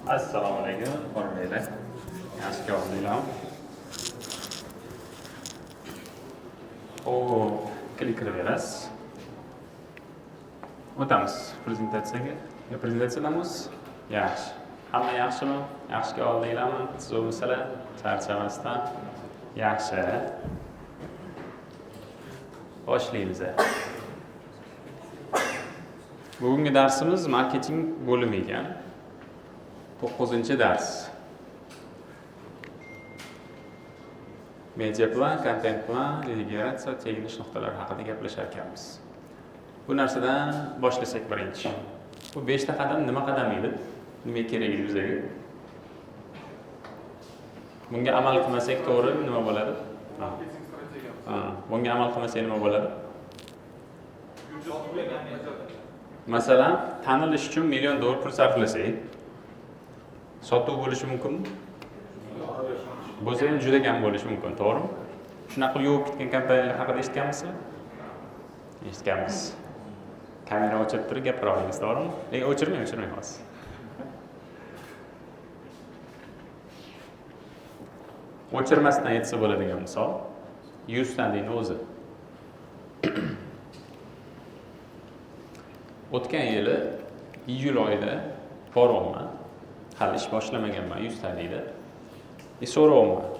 Assalomu alaykum, qo'rmaylar. Yaxshi ko'rdinglar. Xo'p, klik qilaverasiz. O'tamiz prezentatsiyaga. Prezentatsiyalarimiz yaxshi. Hamma yaxshimi? Yaxshi ko'rdinglarmi? Sizlar charchamasdan. Yaxshi. Boshlaymiz. Bugungi darsimiz marketing bo'limi ekan. 9-dars. Media plan, content plan, delegatsiya, teginish nuqtalari haqida gaplashar ekanmiz. Bu narsadan boshlasak birinchi. Bu 5 ta qadam nima qadam edi? Nima kerak edi bizga? Bunga amal qilmasak to'g'ri nima bo'ladi? Bunga amal qilmasak nima bo'ladi? Masalan, tanilish uchun $1 million pul sarflasak, sotuv bo'lishi mumkinmi? Bo'lsa ham juda kam bo'lishi mumkin, to'g'rimi? Shunaqa yo'q ketgan kompaniyalar haqida eshitganmisizlar? Eshitganmiz. Kamera o'chirib turib gapira olamiz, to'g'rimi? Lekin o'chirmay hozir. O'chirmasdan aytsa bo'ladigan misol, 100 tadini o'zi. O'tgan yili iyul oyida boryapman. Hali ish boshlamaganman 100 tadida. So'rayapman.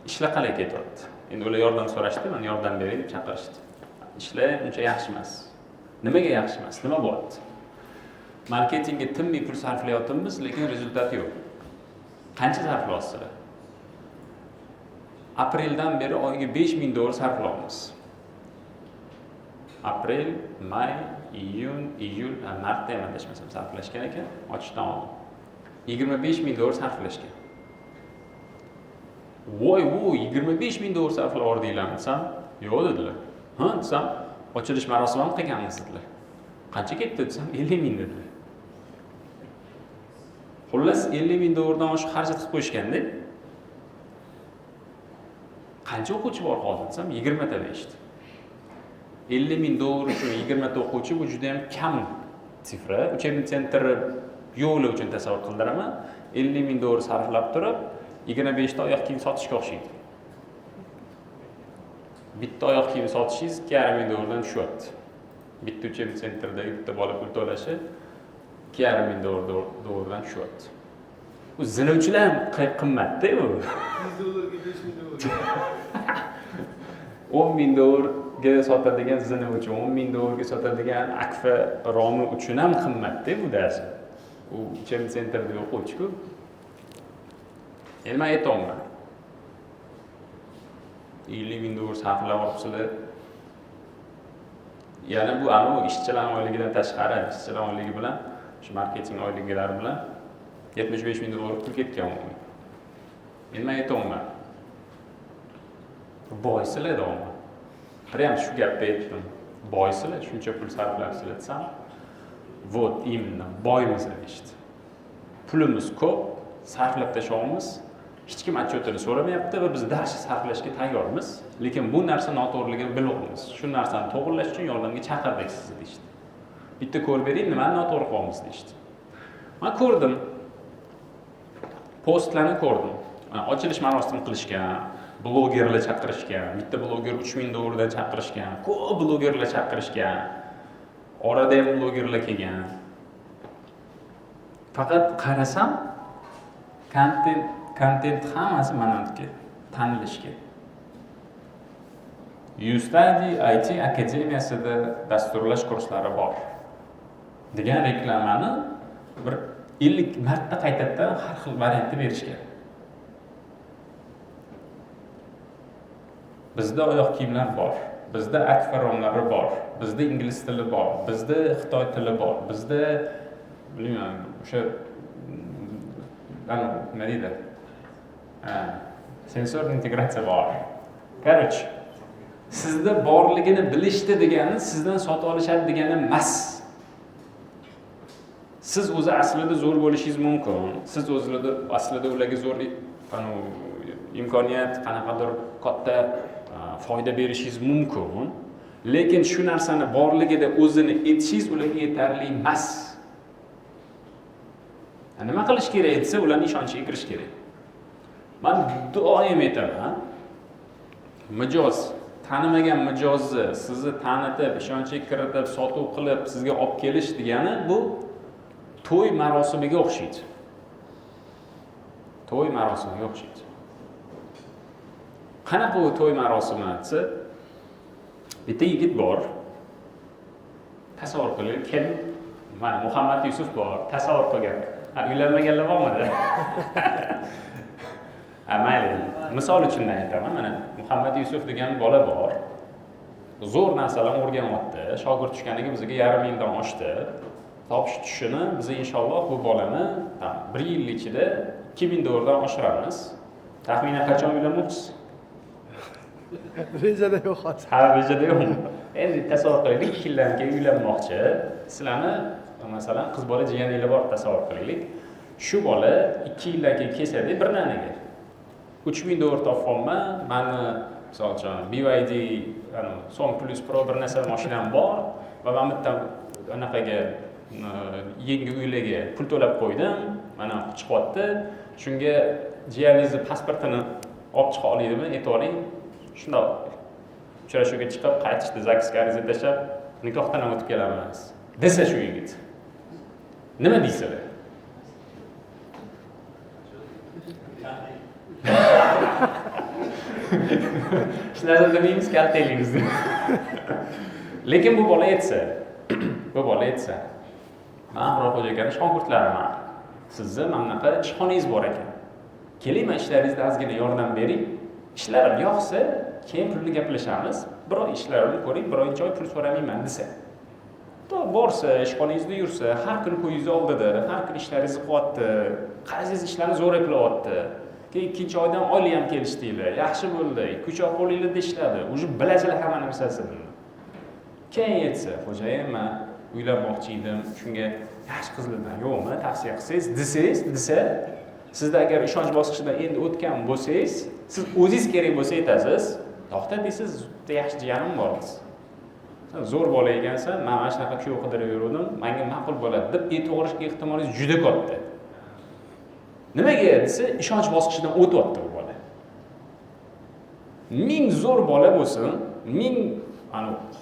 Ishlar qalay ketyapti? Endi ular yordam so'rashdi, men yordam beray deb chaqirishdi. Ishlar uncha yaxshi emas. Nimaga yaxshi emas? Nima bo'lyapti? Marketingga tinmay pul sarflayapmiz, lekin rezultat yo'q. Qancha sarflayapsizlar? Apreldan beri oyiga $5000 sarflayapmiz. Aprel, may, iyun, iyul, martda ham adashmasam sarflashgan ekan, ochishdan oldin. $25000 sarflashgan. Voy, $25000 sarflab yordinglarmi desam, yo'q dedilar. Ha, desam, ochilish marosimi ham qilganmiz dedilar. Qancha ketdi desam, 50000 dedilar. Xullas, $50000 dan oshiq xarajat qilib qo'yishganda, qancha o'quvchi bor hozir desam, 20 ta deyishdi. $50000 uchun 20 ta o'quvchi bu juda ham kam sifra. Uchebni sentr yo'li uchun tasavvur qildiraman. $50000 sarflab turib, 25 ta oyoq kiyim sotishga o'xshaydi. Bitta oyoq kiyim sotishingiz $2,5 dan tushyapti. Bitta uchebni sentrdagi bitta bola pul to'lashi $2,5 dan tushyapti. Bu zinuvchilar ham qimmatda bu. $10,000 ga sotadigan zina uchun, $10,000 ga sotadigan akfa romi uchun ham qimmatda bu darsi. U uchem sentrda o'quvchi-ku. Endi men aytaman. $50,000 sarflab olibsizlar. Yana bu anavi ishchilar oyligidan tashqari, ishchilar oyligi bilan, shu marketing oyliklari bilan $75,000 pul ketgan umuman. Endi men aytaman. Boysizlar deyman. Прям shu gapni aytdim. Boysizlar, shuncha pul sarflabsizlar desam, vot imенно boymiz deyishdi. Pulimiz ko'p, sarflab tashlaymiz. Hech kim отчетini so'ramayapti va biz darsi sarflashga tayyormiz, lekin bu narsa noto'g'riligini bilyapmiz. Shu narsani to'g'rilash uchun yordamga chaqirdik sizni deyishdi. Bitta ko'rib bering, nimani noto'g'ri qilyapmiz deyishdi. Men ko'rdim. Postlarni ko'rdim. Ochilish marosimi qilishgan, blogerlar chaqirishgan, bitta bloger $3000 dan chaqirishgan, ko'p blogerlar chaqirishgan. Orada ham blogerlar kelgan. Faqat qarasam, content hammasi manatga tanilishga. Ustadi IT akademiyasida dasturlash kurslari bor degan reklamani bir 50 marta qaytadan har xil variantda berishgan. Bizda oyoq kiyimlar bor, bizda akfa romlari bor, bizda ingliz tili bor, bizda xitoy tili bor, bizda bilmayman, o'sha nima deydi? Sensor integratsiya bor. Короче, sizda borligini bilishdi degani sizdan sotib olishadi degani emas. Siz o'zi aslida zo'r bo'lishingiz mumkin. Siz o'zingizda aslida ularga zo'r imkoniyat, qanaqadir katta foyda berishingiz mumkin. Lekin shu narsani borligida o'zini etishingiz ularga yetarli emas. Nima qilish kerak desa, ularning ishonchiga kirish kerak. Men doim aytaman, mijoz, tanimagan mijozni sizni tanitib, ishonchiga kiritib, sotuv qilib, sizga olib kelish degani bu to'y marosimiga o'xshaydi. To'y marosimiga o'xshaydi. Qanaqa bu to'y marosimi desa, bitta yigit bor. Tasavvur qiling, kim? Mana Muhammad Yusuf bor. Tasavvur qilgan. Uylanmaganlar bormidi? Mayli, misol uchun aytaman. Mana Muhammad Yusuf degan bola bor. Zo'r narsalarni o'rganyapti. Shogird tushganiga bizga yarim yildan oshdi. Topish tushini biz inshaalloh bu bolani 1 yil ichida 2000 dollardan oshiramiz. Taxminan qachon uylanmoqchisiz? Rejada yo'q hozir. Ha, rejada yo'q. Endi tasavvur qilaylik, 2 yildan keyin uylanmoqchi. Sizlarni masalan qiz bola jiyaninglar bor tasavvur qilaylik. Shu bola 2 yildan keyin kesadi bir naniga. 3000 dollar topganman. Meni misol uchun BYD Song Plus Pro bir narsa mashinam bor va men bitta anaqaga yangi uylarga pul to'lab qo'ydim. Mana chiqyapti. Shunga jiyaningizni pasportini olib chiqa oladimi? Aytavering. Shunday uchrashuvga chiqib qaytishdi, zaksga ariza tashlab, nikohdan o'tib kelamiz. Desa shu yigit. Nima deysizlar? Shularni demaymiz, kaltaymiz. Lekin bu bola aytsa, men Muroqo'ja akaning shogirdlariman. Sizni manaqa ishxonangiz bor ekan. Keling, men ishlaringizda ozgina yordam bering. İşlerim yo'qsa, keyin pulni gaplashamiz. Bir oy ishlarimni ko'ring, bir oycha pul so'ramayman desa. Borsa, ishxonangizda yursa, har kun ko'zingiz oldida, har kun ishlaringizni qilyapti, qaringiz ishlarni zo'r qilyapti. Keyin ikkinchi oydan oylik ham kelishdinglar. Yaxshi bo'ldi. 2 oy qo'lingizda ishladi. Uje bilasizlar hamma narsasini. Keyin aytsa, xo'jayin, men uylanmoqchi edim. Shunga yaxshi qizlardan yo'qmi, tavsiya qilsangiz, desa, sizda agar ishonch bosqichidan endi o'tgan bo'lsangiz, siz o'zingiz kerak bo'lsa aytasiz, to'xta deysiz, yaxshi jiyanim bor. Zo'r bola ekansan, men mana shunaqa kuyov qidirib yurdim, menga ma'qul bo'ladi deb aytaverish ehtimolingiz juda katta. Nimaga desa, ishonch bosqichidan o'tyapti bu bola. Ming zo'r bola bo'lsin, ming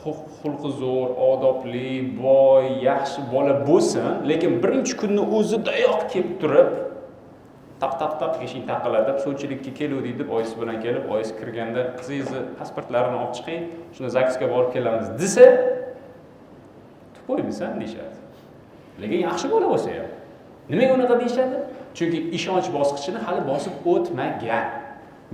xulqi zo'r, odobli, boy, yaxshi bola bo'lsin, lekin birinchi kunni o'zidayoq kelib turib, taq eshik taqillatib, suvchilikka keluvdik deb oyisi bilan kelib, oyisi kirganda qizingizni pasportlarini olib chiqing, shuni zaksga borib kelamiz desa, qo'ymisan deyshadi. Lekin yaxshi bola bo'lsa ham. Nimaga unaqa deyshadi? Chunki ishonch bosqichini hali bosib o'tmagan.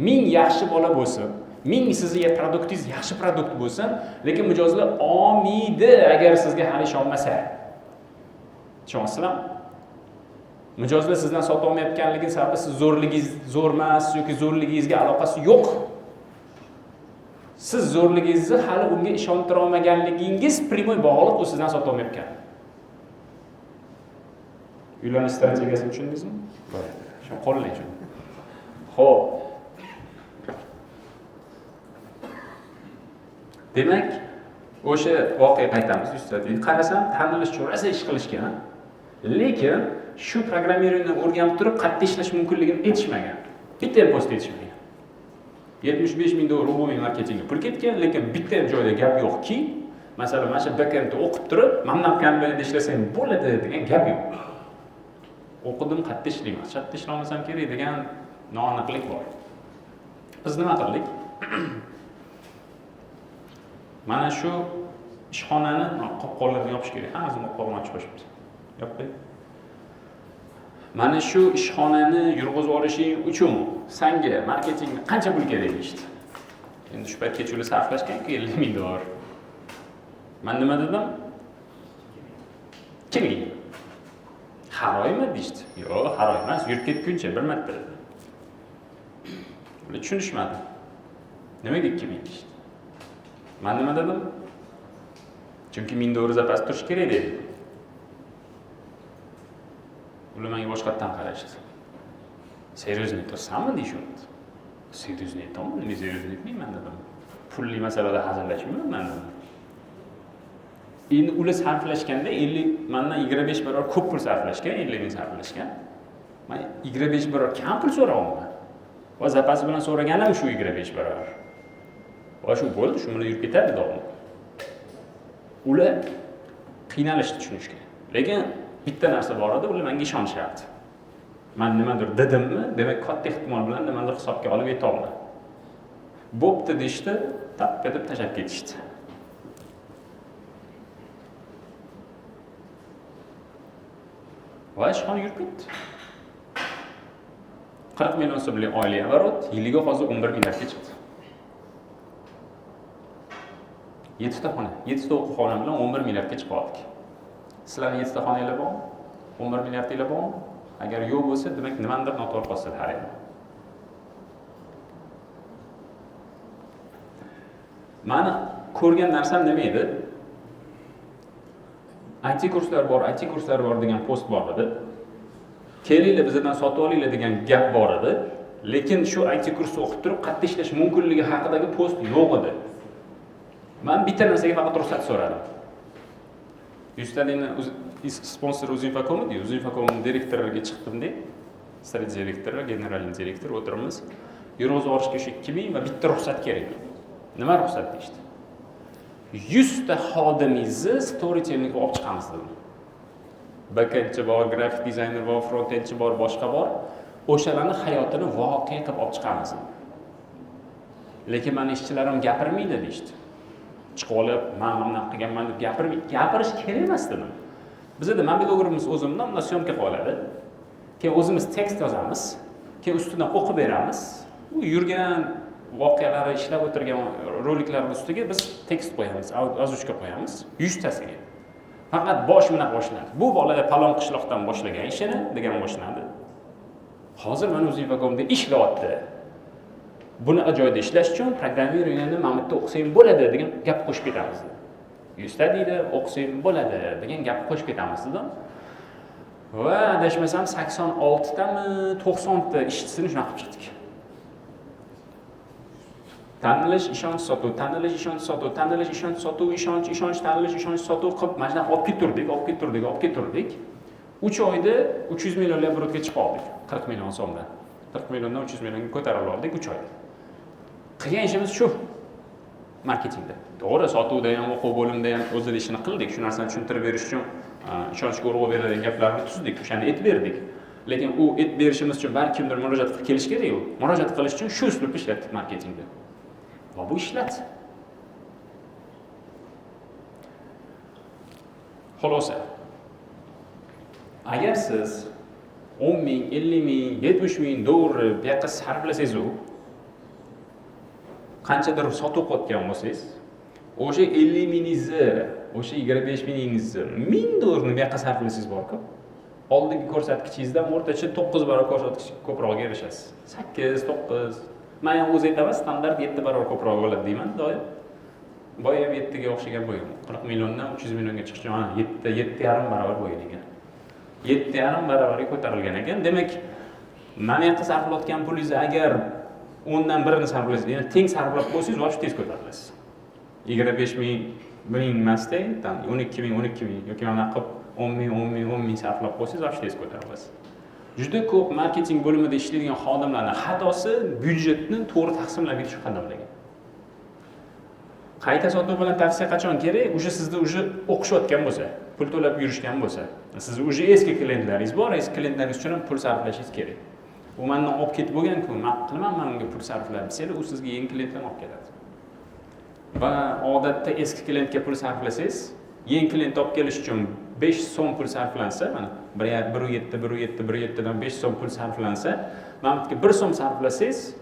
Ming yaxshi bola bo'lsin, ming sizga produktingiz yaxshi produkt bo'lsin, lekin mijozlar olmaydi agar sizga hali ishonmasa. Ishonsizlarmi? Mijozlar sizdan sota olmayotganligi sababi siz zo'rligingiz zo'rmas yoki zo'rligingizga aloqasi yo'q. Siz zo'rligingizni hali unga ishontira olmaganligingiz primoy bog'liq u sizdan sota olmayotgan. Uylanish strategiyasini tushundingizmi? Bo'ladi. Shuni qo'llang shuni. Xo'p. Demak, o'sha voqea qaytamiz ustadek. Qarasam, tanilish uchun rosa ish qilishgan. Lekin shu programmiriyani o'rganib turib, qayerda ishlash mumkinligini aytishmagan. Bitta ham post aytishmagan. 75 ming dollar umumiy marketingga pul ketgan, lekin bitta ham joyda gap yo'qki, masalan, mana shu backendda o'qib turib, mana bu kompaniyada ishlasang bo'ladi degan gap yo'q. O'qidim, qayerda ishlayman, qayerda ishlamasam kerak degan noaniqlik bor. Biz nima qildik? Mana shu ishxonani qop-qollarni yopish kerak. Hammasini qopqolmoqchi qo'shibdi. Yopdik. Mana shu ishxonani yurg'izib olishing uchun senga marketingga qancha pul kerak deydi. Endi shu paytgacha ular sarflashgan-ku 50 ming dollar. Men nima dedim? Kimga? Haroymi deydi. Yo'q, haroy emas, yurib ketguncha bir marta dedi. Ular tushunishmadi. Nimaga 2 ming deydi? Men nima dedim? Chunki 1000 dollar zapas turish kerak dedi. Ular menga boshqatdan qarashdi. Seryozni aytasanmi deyishdi. Seryozni aytaman, nima seryozni aytmayman dedim. Pulli masalada hazillashmayman men dedim. Endi ular sarflashganda 50 mendan 25 barobar ko'p pul sarflashgan, 50 ming sarflashgan. Men 25 barobar kam pul so'rayapman. Va zapasi bilan so'raganim shu 25 barobar. Va shu bo'ldi, shu bilan yurib ketadi davom. Ular qiynalishni tushunishgan. Lekin bitta narsa bor edi, ular menga ishonishardi. Men nimadir dedimmi, demak katta ehtimol bilan nimadir hisobga olib yetolmadim. Bo'pti deshdi, tappa deb tashlab ketishdi. Va ishxona yurib ketdi. 40 million so'mlik oilaviy оборот, yiliga hozir 11 milliardga chiqdi. 7 ta xona, 7 ta o'quv xona bilan 11 milliardga chiqdik. Sizlarning 7 ta xonanglar bormi? 11 milliardinglar bormi? Agar yo'q bo'lsa, demak nimadir noto'g'ri qolsa har ham. Mana ko'rgan narsam nima edi? IT kurslar bor degan post bor edi. Kelinglar bizdan sotib olinglar degan gap bor edi. Lekin shu IT kursni o'qib turib qayerda ishlash mumkinligi haqidagi post yo'q edi. Men bitta narsaga faqat ruxsat so'radim. Ustadini sponsor Uzinfocom edi. Uzinfocom direktoriga chiqdim-da. Strategiya direktori, general direktor o'tiramiz. Yurg'iz olishga 2000 va bitta ruxsat kerak. Nima ruxsat deydi? 100 ta xodimingizni storytelling olib chiqamiz dedim. Backendchi bor, grafik dizayner bor, frontendchi bor, boshqa bor. O'shalarning hayotini voqea qilib olib chiqamiz. Lekin meni ishchilarim gapirmaydi deydi. Chiqib olib, men mana qilganman deb gapirish kerak emas dedim. Bizda men bloggerimiz o'zimdan unda syomka qiladi. Keyin o'zimiz tekst yozamiz, keyin ustidan o'qib beramiz. U yurgan voqealari ishlab o'tirgan roliklar ustiga biz tekst qo'yamiz, ozuchka qo'yamiz 100 tasiga. Faqat bosh bilan boshlanadi. Bu bola palon qishloqdan boshlagan ishini degan boshlanadi. Hozir mana Uzinfocomda ishlayapti. Buni joyda ishlash uchun programmiringni mana bitta o'qisang bo'ladi degan gap qo'shib ketamiz. 100 ta deydi, o'qisang bo'ladi degan gap qo'shib ketamiz dedim. Va adashmasam 86 tami, 90 ta ishchisini shunaqa qilib chiqdik. Tanlash, ishonch sotuv, tanlash, ishonch sotuv, tanlash, ishonch sotuv, ishonch, tanlash, ishonch sotuv qilib mana shunday olib kettirdik. 3 oyda 300 million oborotga chiqib oldik. 40 million so'mdan. 40 milliondan 300 millionga ko'tarib oldik 3 oyda. Qilgan ishimiz shu. Marketingda. To'g'ri, sotuvda ham, o'quv bo'limida ham o'zida ishini qildik. Shu narsani tushuntirib berish uchun ishonchga urg'u beradigan gaplarni tuzdik, o'shani aytib berdik. Lekin u aytib berishimiz uchun har kimdir murojaat qilib kelish kerak-ku. Murojaat qilish uchun shu uslubni ishlatdik marketingda. Va bu ishladi. Xulosa. Agar siz 10 ming, 50 ming, 70 ming dollar bu yoqqa sarflasangiz, qanchadir sotib qo'ygan bo'lsangiz, o'sha 50 mingingizni, o'sha 25 mingingizni 1000 dollarni bu yoqqa sarflasangiz bor-ku, oldingi ko'rsatkichingizdagi o'rtacha 9 barobar ko'rsatkich ko'proq erishasiz. 8, 9. Men ham o'z aytaman, standart 7 barobar ko'proq bo'ladi deyman doim. Boya ham 7 ga o'xshagan bo'lgan. 40 milliondan 300 millionga chiqish uchun 7,5 barobar bo'lgan ekan. 7,5 barobarga ko'tarilgan ekan. Demak, mana yoqqa sarflayotgan pulingizni agar 10 dan 1ni sarflasangiz, ya'ni teng sarflab qo'ysangiz, vosh tez ko'tarilasiz. 25 ming, 1000 emasda, 12 ming yoki mana qilib 10 ming sarflab qo'ysangiz, vosh tez ko'tarilasiz. Juda ko'p marketing bo'limida ishlaydigan xodimlarning xatosi byudjetni to'g'ri taqsimlab berish qadamlagan. Qayta sotuv bilan tavsiya qachon kerak? O'sha sizni o'qishayotgan bo'lsa, pul to'lab yurishgan bo'lsa, siz o'sha eski klientlaringiz bor, eski klientlaringiz uchun ham pul sarflashingiz kerak. U mendan olib ketib bo'lgan-ku, men qilaman, men unga pul sarflab desanglar, u sizga yangi klientlarni olib keladi. Va odatda eski klientga pul sarflasangiz, yangi klient olib kelish uchun 5 so'm pul sarflansa, mana 1.7 dan 5 so'm pul sarflansa, mana bu 1 so'm sarflasangiz,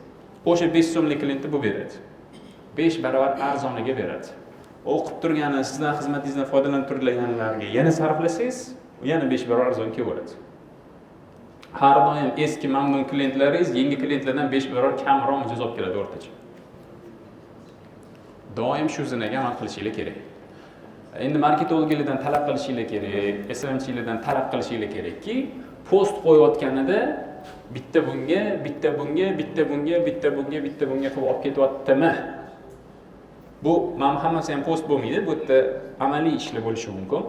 o'sha 5 so'mlik klientni bu beradi. 5 barobar arzoniga beradi. O'qib turgani, sizdan xizmatingizdan foydalanib turganlarga yana sarflasangiz, yana 5 barobar arzon kelaveradi. Har doim eski mamnun klientlaringiz yangi klientlardan 5 barobar kamroq mijoz olib keladi o'rtacha. Doim shu zinaga amal qilishingiz kerak. Endi marketologlardan talab qilishingiz kerak, SMMchilardan talab kilishingiz kerakki, post qo'yayotganida bitta bunga qilib olib ketyaptimi? Bu men hammasi ham post bo'lmaydi, bu yerda amaliy ishlar bo'lishi mumkin.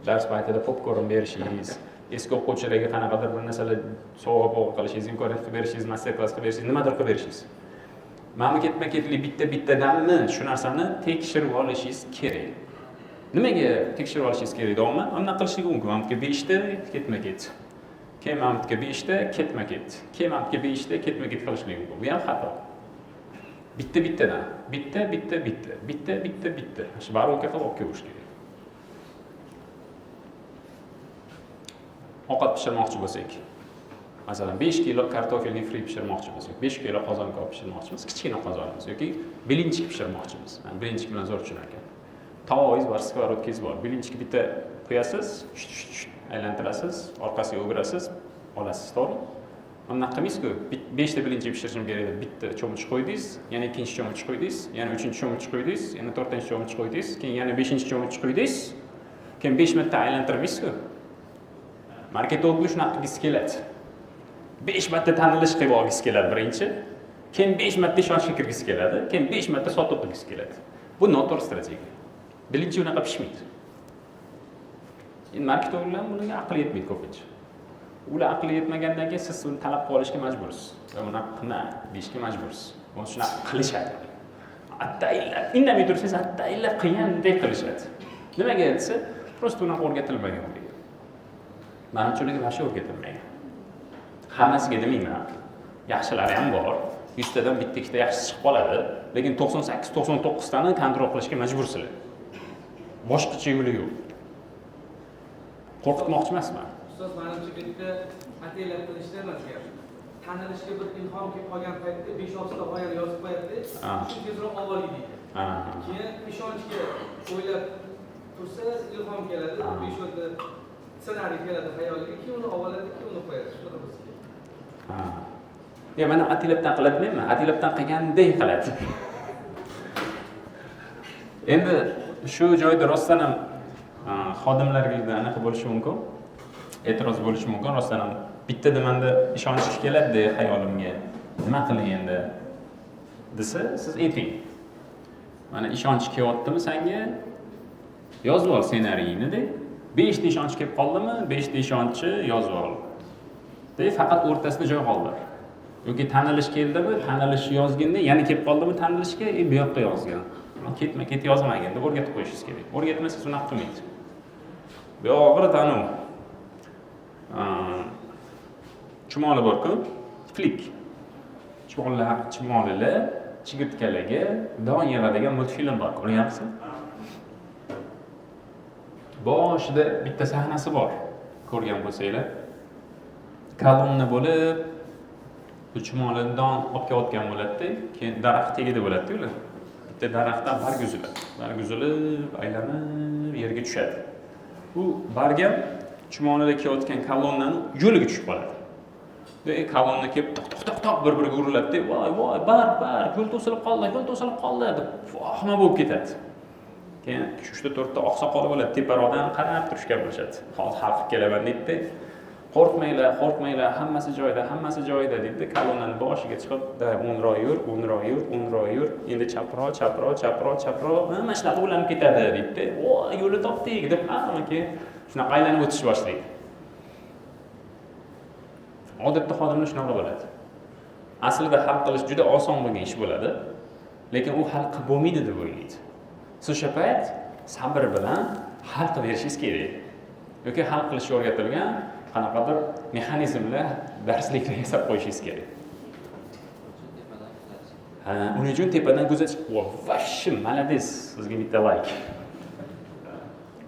Dars paytida popkorn berishingiz, eski o'quvchilarga qanaqadir bir narsalar sovg'a qilishingiz, imkoniyat qilib berishingiz, master klass qilib berishingiz, nimadir qilib berishingiz. Mana ketma-ketlik bitta-bittadanmi shu narsani tekshirib olishingiz kerak. Nimaga tekshirib olishingiz kerak deyapman? Unda qilishingiz mumkin. Mamtga 5 ta ketma-ket. Keyin mamtga 5 ta ketma-ket. Keyin mamtga 5 ta ketma-ket qilishingiz mumkin. Bu ham xato. Bitta-bittadan, bitta. Shu baroka qilib olib kelish kerak. Ovqat pishirmoqchi bo'lsak, masalan 5 kilo kartofelni fri pishirmoqchi bo'lsak, 5 kilo qozonqop pishirmoqchimiz, kichkina qozonimiz yoki belinchik pishirmoqchimiz. Belinchik bilan zo'r tushunar ekan. Tavoingiz bor, skоворodkangiz bor. Belinchikni bitta qo'yasiz, aylantirasiz, orqasiga o'girasiz, olasiz, to'g'ri? Bunday qilmaysiz-ku, 5 ta belinchik pishirishim kerak deb bitta cho'mich qo'ydingiz, yana ikkinchi cho'mich qo'ydingiz, yana uchinchi cho'mich qo'ydingiz, yana to'rtinchi cho'mich qo'ydingiz, keyin yana 5-chi cho'mich qo'ydingiz, keyin 5 marta aylantirmaysiz-ku. Marketingga shunaqa qilgisi keladi. 5 marta tanilish qilib olgisi keladi birinchi, keyin 5 marta ishonchga kirgisi keladi, keyin 5 marta sotib qilgisi keladi. Bu noto'g'ri strategiya. Birinchi unaqa pishmaydi. Endi marketinglar bunga aqli yetmaydi ko'pincha. Ular aqli yetmagandan keyin siz uni talab qilishga majbursiz. Va buni qilma deyishga majbursiz. Buni shunaqa qilishadi. Attaylar, indamay tursangiz attaylar qilgandek qilishadi. Nimaga desa, prosta unaqa o'rgatilmagan ularga. Manimcha yaxshi o'rgatilmagan. Hammasiga demayman. Yaxshilari ham bor. 100 tadan bitta ikkita yaxshi chiqib qoladi, lekin 98-99 tani kontrol qilishga majbursizlar. Boshqacha yo'li yo'q. Qo'rqitmoqchi emasman. Ustoz, menimcha bu yerda ataylar qilishda emas gap. Tanilishga bir ilhom kelib qolgan paytda 5-6 ta g'oyani yozib qo'yadi, shu tezroq avvaliy deydi. Keyin ishonchga o'ylab tursa ilhom keladi, 5 ta ssenariy keladi xayoliga, keyin uni avvaladi, keyin uni qo'yadi. Shunaqa bo'lsa kerak. Ya mana atilabdan qiladimi? Atilabdan qilgandek qiladi. Endi shu joyda rostdan ham xodimlarga anaqa bo'lishi mumkin. E'tiroz bo'lishi mumkin. Rostdan ham bitta demanda ishonch keladi xayolimga. Nima qilay endi? Desa, siz ayting. Mana ishonch kelyaptimi senga? Yozib ol ssenariyini-da. 5 ta ishonch kelib qoldimi? 5 ta ishonchni yozib ol. Faqat o'rtasida joy qoldir. Yoki tanilish keldimi? Tanilish yozganda yana kelib qoldimi tanilishga? Bu yoqda yozgan. Ketma-ket yozmagan deb o'rgatib qo'yishingiz kerak. O'rgatmasa unaqa qilmaydi. Bu og'ir tanuv. Chumoli bor-ku, flik. Chumolilar chigirtkalarga don yig'adigan multfilm bor. Ko'ryapsiz? Boshida bitta sahnasi bor. Ko'rgan bo'lsanglar. Kolonna bo'lib, chumolidan olib kelayotgan bo'ladi, keyin daraxt tagida bo'ladi ular. Bitta daraxtdan barg uziladi. Barg uzilib, aylanib yerga tushadi. Bu bargam chumolida kelayotgan kolonnani yo'liga tushib qoladi. Kolonna kelib toq bir-biriga uriladi. Voy, barg, yo'l to'silib qoldi deb vahima bo'lib ketadi. Keyin 3 ta 4 ta oqsoqoli bo'ladi, teparoqdan qarab turishga bo'lishadi. Hozir xalq kelaman deydi. Qo'rqmanglar, hammasi joyida deydi. Kolonnani boshiga chiqib, o'nroq yur, endi chaproq, mana shunaqa ulanib ketadi deydi. Voy, yo'lni topdik deb, keyin shunaqa aylanib o'tish boshlaydi. Odatda xodimlar shunaqa bo'ladi. Aslida hal qilish juda oson bo'lgan ish bo'ladi, lekin u hal qilib bo'lmaydi deb o'ylaydi. Siz o'sha payt sabr bilan hal qilib berishingiz kerak. Yoki hal qilishga o'rgatilgan qanaqadir mexanizmlar, darsliklar yasab qo'yishingiz kerak. Uning uchun tepadan kuzatish, vashim, malades, sizga bitta like.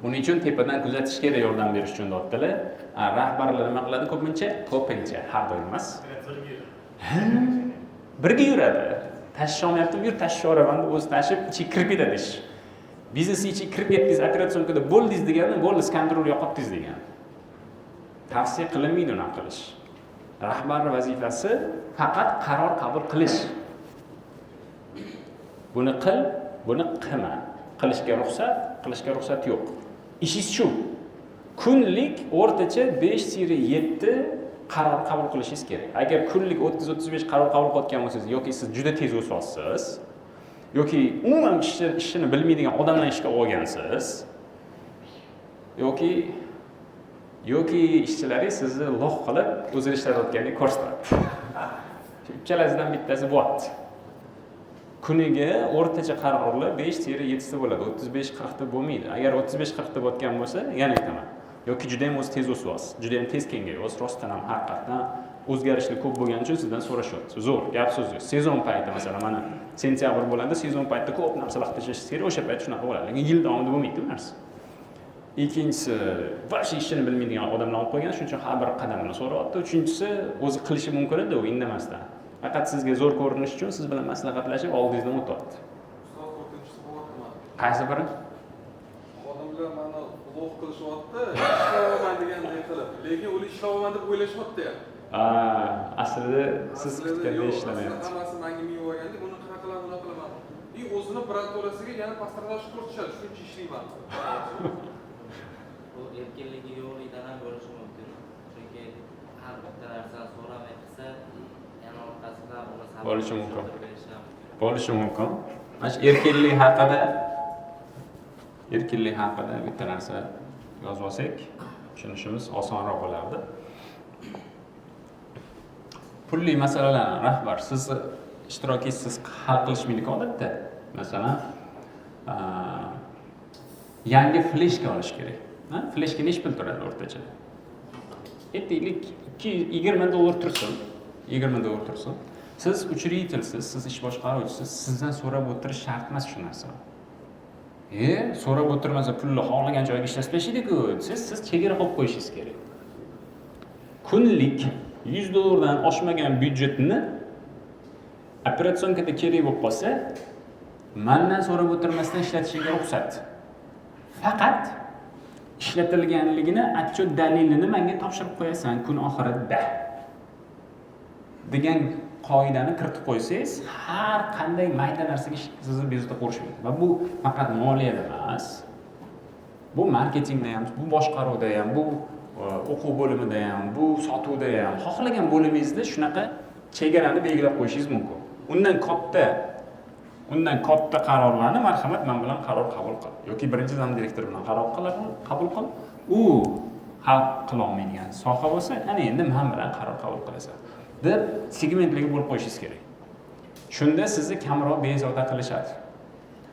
Uning uchun tepadan kuzatish kerak, yordam berish uchun dotdilar. Rahbarlar nima qiladi ko'pincha, har doim emas. Birga yuradi. Tashish olmayaptimi? Yur, tashish olaman deb o'zi tashib, ichiga kirib ketadi ish. Biznes ichiga kirib ketdingiz, operatsiyonkada bo'ldingiz degani, bo'ldi, skandrol yo'qotdingiz degani. Tavsiya qilinmaydi unaqa qilish. Rahbar vazifasi faqat qaror qabul qilish. Buni qil, buni qilma. Qilishga ruxsat yo'q. Ishingiz shu. Kunlik o'rtacha 5-7 qaror qabul qilishingiz kerak. Agar kunlik 30-35 qaror qabul qilayotgan bo'lsangiz yoki siz juda tez o'sasiz, yoki umuman ishini bilmaydigan odamlar ishga olgansiz, yoki yoki ishchilaringiz sizni loq qilib o'zini ishlatayotganini ko'rsatadi. Ikkalasidan bittasi bo'lyapti. Kuniga o'rtacha qarorlar 5-7 ta bo'ladi. 35-40 ta bo'lmaydi. Agar 35-40 ta bo'tgan bo'lsa, yana aytaman. Yoki juda ham o'z tez o'syapsiz, juda ham tez kengayapsiz, rostdan ham haqiqatan o'zgarishlar ko'p bo'lgani uchun sizdan so'rashyapti. Zo'r, gap so'z yo'q. Sezon payti masalan, mana sentyabr bo'ladi, sezon paytida ko'p narsalar qilishingiz kerak, o'sha payt shunaqa bo'ladi. Lekin yil davomida bo'lmaydi bu narsa. Ikkinchisi, boshqa ishini bilmaydigan odamlar olib qo'ygan, shuning uchun har bir qadamini so'rayapti. Uchinchisi, o'zi qilishi mumkin edi, u indamasdan. Faqat sizga zo'r ko'rinish uchun siz bilan maslahatlashib oldingizdan o'tyapti. Ustoz to'rtinchisi bo'lyapti. Qaysi biri? Odamlar meni ulug' qilishyapti, ishlavaman deganday qilib. Lekin ular ishlavaman deb o'ylashyapti ham. Aslida siz kutgandek ishlamayapti. Hammasi menga miyib olganda, buni qanaqa qilaman, bunaqa qilaman. O'zini biratolasiga yana pastroqlashib ko'rsatadi, shuncha ishlayman. Bu erkinligi yo'qligidan ham bo'lishi mumkin. Chunki har bitta narsani so'ramay qilsa, yana orqasidan uni sabr Bo'lishi mumkin. berishi ham mumkin. Bo'lishi mumkin. Mana shu erkinlik haqida bitta narsa yozib olsak, tushunishimiz osonroq bo'lardi. Pulli masalalarni rahbar siz ishtirokisiz hal qilishmaydi odatda. Masalan, yangi fleshka olish kerak. Fleshka necha pul turadi o'rtacha? Aytaylik, $20 tursin. $20 tursin. Siz uchiritelsiz, siz ish boshqaruvchisiz, sizdan so'rab o'tirish shart emas shu narsa. So'rab o'tirmasa pulni xohlagan joyga ishlatib tashlaydi-ku. Siz chegara qo'yib qo'yishingiz kerak. Kunlik $100 dan oshmagan byudjetni operatsiyonkada kerak bo'lib qolsa, mendan so'rab o'tirmasdan ishlatishiga ruxsat. Faqat ishlatilganligini отчет dalilini menga topshirib qo'yasan kun oxirida degan qoidani kiritib qo'ysangiz, har qanday mayda narsaga sizni bezovta qo'yishmaydi. Va bu faqat moliyada emas. Bu marketingda ham, bu boshqaruvda ham, bu o'quv bo'limida ham, bu sotuvda ham, xohlagan bo'limingizda shunaqa chegarani belgilab qo'yishingiz mumkin. Undan katta qarorlarni marhamat men bilan qaror qabul qil yoki birinchi zam direktor bilan qaror qabul qil. U hal qila olmaydigan soha bo'lsa, ana endi men bilan qaror qabul qilasan deb segmentlarga bo'lib qo'yishingiz kerak. Shunda sizni kamroq bezovta qilishadi.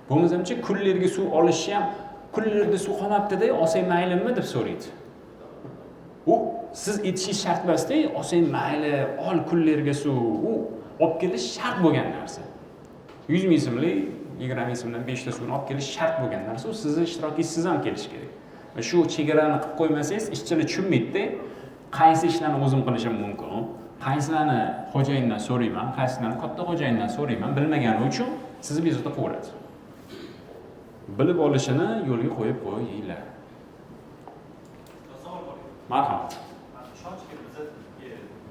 Bo'lmasamchi kunlarga suv olishni ham kunlarda suv qolmabdi-da, olsang maylimi deb so'raydi. U siz aytishingiz shart emas-da, olsang mayli, ol kunlarga suv, u olib kelish shart bo'lgan narsa. 100 ming so'mlik 20 ming so'mdan 5 ta suvni olib kelish shart bo'lgan narsa. U sizni ishtirokingizsiz ham kelish kerak. Va shu chegarani qilib qo'ymasangiz, ishchilar tushunmaydi-da, qaysi ishlarni o'zim qilishim mumkin, qaysilarni xo'jayindan so'rayman, qaysilarni katta xo'jayindan so'rayman, bilmagani uchun sizni bezovta qiladi. Bilib olishini yo'lga qo'yib qo'yinglar. Marhamat. Ishonchga biza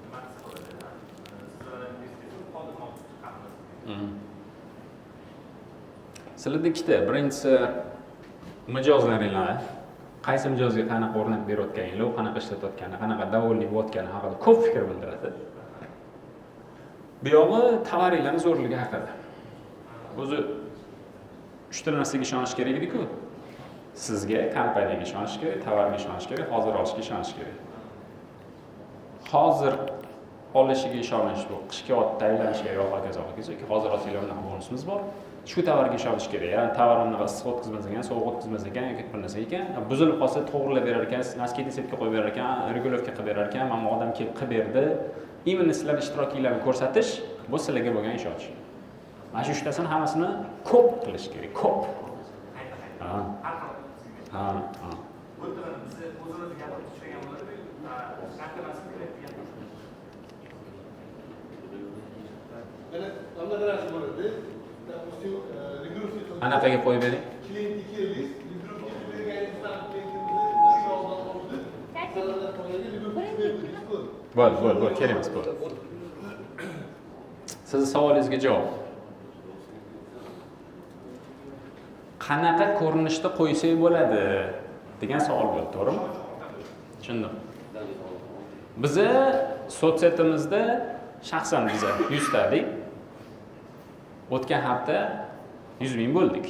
nima qilsa bo'ladi? Sizlardan investitsiya qoldirmoqchi chiqamiz. Sizlarda ikkita, birinchisi mijozlaringlar, qaysi mijozga qanaqa o'rnak berayotganinglar, u qanaqa ishlatayotgani, qanaqa davollik bo'layotgani haqida ko'p fikr bildiradi. Bu yog'i tovaringlarning zo'rligi haqida. O'zi 3 ta narsaga ishonish kerak edi-ku. Sizga, kompaniyaga ishonish kerak, tovarga ishonish kerak, hozir olishga ishonish kerak. Hozir olishiga ishonish bu, qishki ot tayyorlanishiga yo'q hokazo yoki hozir olsanglar bunaqa bonusimiz bor. Shu tovarga ishonish kerak. Ya'ni tovar unaqa issiq o'tkazmas ekan, sovuq o'tkazmas ekan yoki bir narsa ekan, buzilib qolsa to'g'rilab berar ekan, nasketni setga qo'yib berar ekan, regulovka qilib berar ekan, mana odam kelib qilib berdi. Imенно sizlar ishtirokinglarni ko'rsatish bu sizlarga bo'lgan ishonch. Mana shu uchtasini hammasini ko'p qilish kerak, ko'p. Ha. Bu bizni o'zimiz gapirib tushgan bo'ladi. Shartnomasini kiritgan. Anaqaga qo'yib bering. Bo'l, kerak emas bu. Sizning savolingizga javob. Qanaqa ko'rinishda qo'ysak bo'ladi degan savol bo'ldi, to'g'rimi? Tushundim. Biza sotsyetimizda shaxsan biza 100 tadik. O'tgan hafta 100 ming bo'ldik.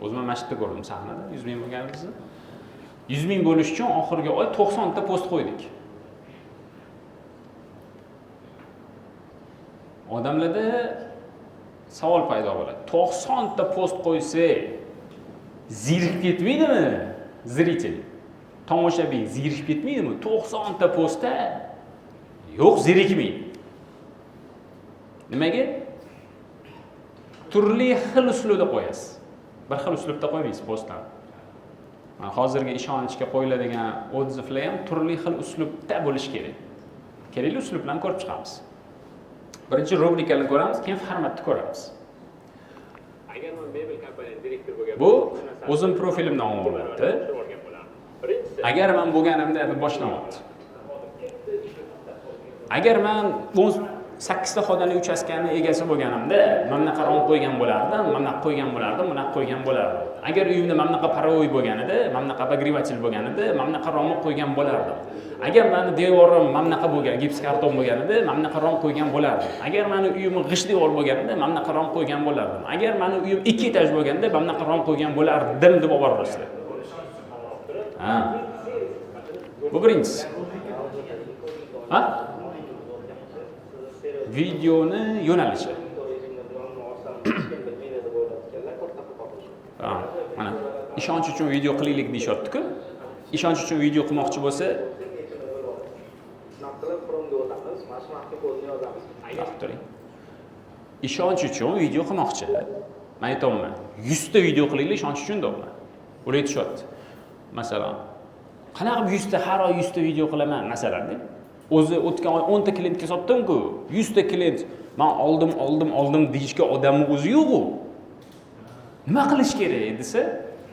O'zim mana shu yerda ko'rdim sahnada 100 ming bo'lganimizni. 100 ming bo'lish uchun oxirgi oy 90 ta post qo'ydik. Odamlarda savol paydo bo'ladi. 90 ta post qo'ysa, zerikib ketmaydimi? Zritel. Tomoshabin zerikib ketmaydimi? 90 ta postda yo'q, zerikmaydi. Nimaga? Turli xil uslubda qo'yasiz. Bir xil uslubda qo'ymaysiz postlarni. Hozirgi ishonchga qo'yiladigan odzivlar ham turli xil uslubda bo'lishi kerak. Kerakli uslublarni ko'rib chiqamiz. Birinchi rubrikani ko'ramiz, keyin formatni ko'ramiz. Bu o'zim profilimdan olyapti. Agar men bo'lganimda deb boshlanyapti. Agar men 18 ta xodimli uchastkani egasi bo'lganimda, men bunaqa rom qo'ygan bo'lardim, men bunaqa qo'ygan bo'lardim, bunaqa qo'ygan bo'lardim. Agar uyimda men bunaqa parovoy bo'lganida, men bunaqa bagrivatil bo'lganida, men bunaqa romni qo'ygan bo'lardim. Agar meni devorim men bunaqa bo'lgan, gips karton bo'lganida, men bunaqa rom qo'ygan bo'lardim. Agar meni uyim g'isht devor bo'lganida, men bunaqa rom qo'ygan bo'lardim. Agar meni uyim 2 etaj bo'lganda, men bunaqa rom qo'ygan bo'lardim deb oborasizlar. Ha. Bu birinchisi. Ha? Videoni yo'nalishi. Mana ishonch uchun video qilaylik deyapti-ku. Ishonch uchun video qilmoqchi bo'lsa, ishonch uchun video qilmoqchi. Men aytaman, 100 ta video qilaylik ishonch uchun deyman. Ular aytishyapti. Masalan, qanaqa 100 ta har oy 100 ta video qilaman masalan deb. O'zi o'tgan oy 10 ta klientga sotdim-ku, 100 ta klient men oldim deyishga odamni o'zi yo'q-ku. Nima qilish kerak desa,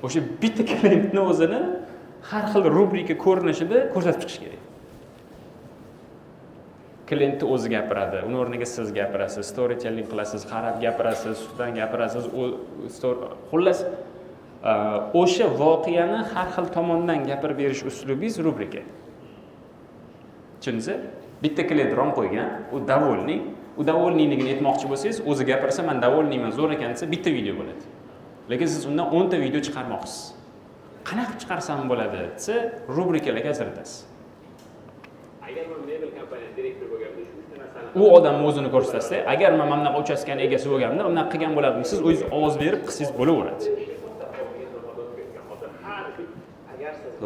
o'sha bitta klientni o'zini har xil rubrika ko'rinishida ko'rsatib chiqish kerak. Klientni o'zi gapiradi, uni o'rniga siz gapirasiz, storytelling qilasiz, qarab gapirasiz, ustidan gapirasiz, xullas o'sha voqeani har xil tomondan gapirib berish uslubingiz rubrika. Tushundingizmi? Bitta klient rom qo'ygan, u davolni, u davolniligini aytmoqchi bo'lsangiz, o'zi gapirsa, men davolniyman, zo'r ekan desa, bitta video bo'ladi. Lekin siz undan 10 ta video chiqarmoqchisiz. Qanaqa chiqarsam bo'ladi desa, rubrikalarga ajratasiz. Agar men mebel kompaniya direktori bo'lganimda shu narsani u odamni o'zini ko'rsatsa, agar men mana bunaqa uchastkani egasi bo'lganimda, bunaqa qilgan bo'lardim. Siz o'zingiz ovoz berib qilsangiz bo'laveradi.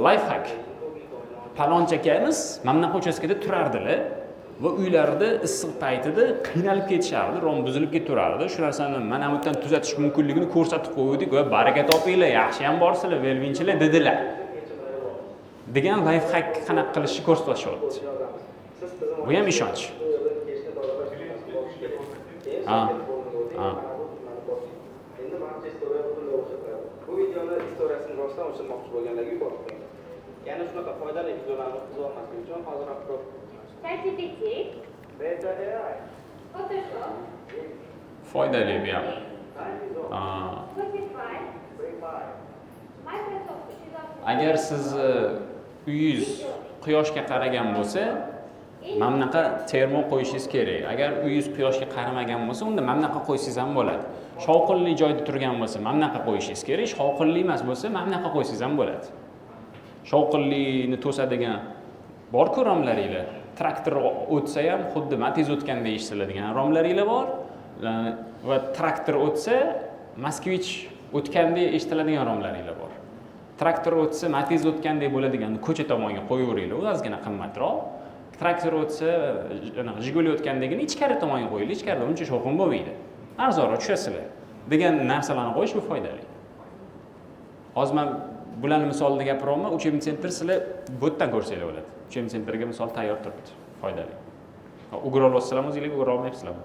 Life hack. Palonchi akamiz mana bunaqa uchastkada turardilar va uylarida issiq paytida qiynalib ketishardi, rom buzilib ketaverardi. Shu narsani mana bu yerdan tuzatish mumkinligini ko'rsatib qo'ydik va baraka topinglar, yaxshi ham borsizlar, velvinchilar dedilar. Degan life hack qanaqa qilishni ko'rsatishyapti. Bu ham ishonch. Ha. Bu videoni istoriyasini rostdan o'chirmoqchi bo'lganlarga yuborib qo'ying. Yana shunaqa foydali videolarni o'qiza olmaslik uchun hozirroq ChatGPT, Beta AI, Photoshop, Foydali bu ham. Spotify, Microsoft 365. Agar siz uyingiz quyoshga qaragan bo'lsa, mana bunaqa termo qo'yishingiz kerak. Agar uyingiz quyoshga qaramagan bo'lsa, unda mana bunaqa qo'ysangiz ham bo'ladi. Shovqinli joyda turgan bo'lsa, mana bunaqa qo'yishingiz kerak. Shovqinli emas bo'lsa, mana bunaqa qo'ysangiz ham bo'ladi. Shovqinlini to'sadigan bor-ku romlaringlar. Traktor o'tsa ham xuddi Matiz o'tganda eshitiladigan romlaringlar bor va traktor o'tsa Moskvich o'tganda eshitiladigan romlaringlar bor. Traktor o'tsa Matiz o'tgandek bo'ladigan ko'cha tomonga qo'yaveringlar, u ozgina qimmatroq. Traktor o'tsa, Jiguli o'tgandagini ichkari tomonga qo'yinglar, ichkarida uncha shovqin bo'lmaydi. Arzonroq tushasizlar. Degan narsalarni qo'yish bu foydali. Hozir men bularni misolida gapiryapman, Uchemiy sentr sizlar bu yerdan ko'rsanglar bo'ladi. Uchemiy sentrga misol tayyor turibdi, foydali. O'g'ir olasizlar, o'zingizlar o'g'ir olmayapsizlarmi?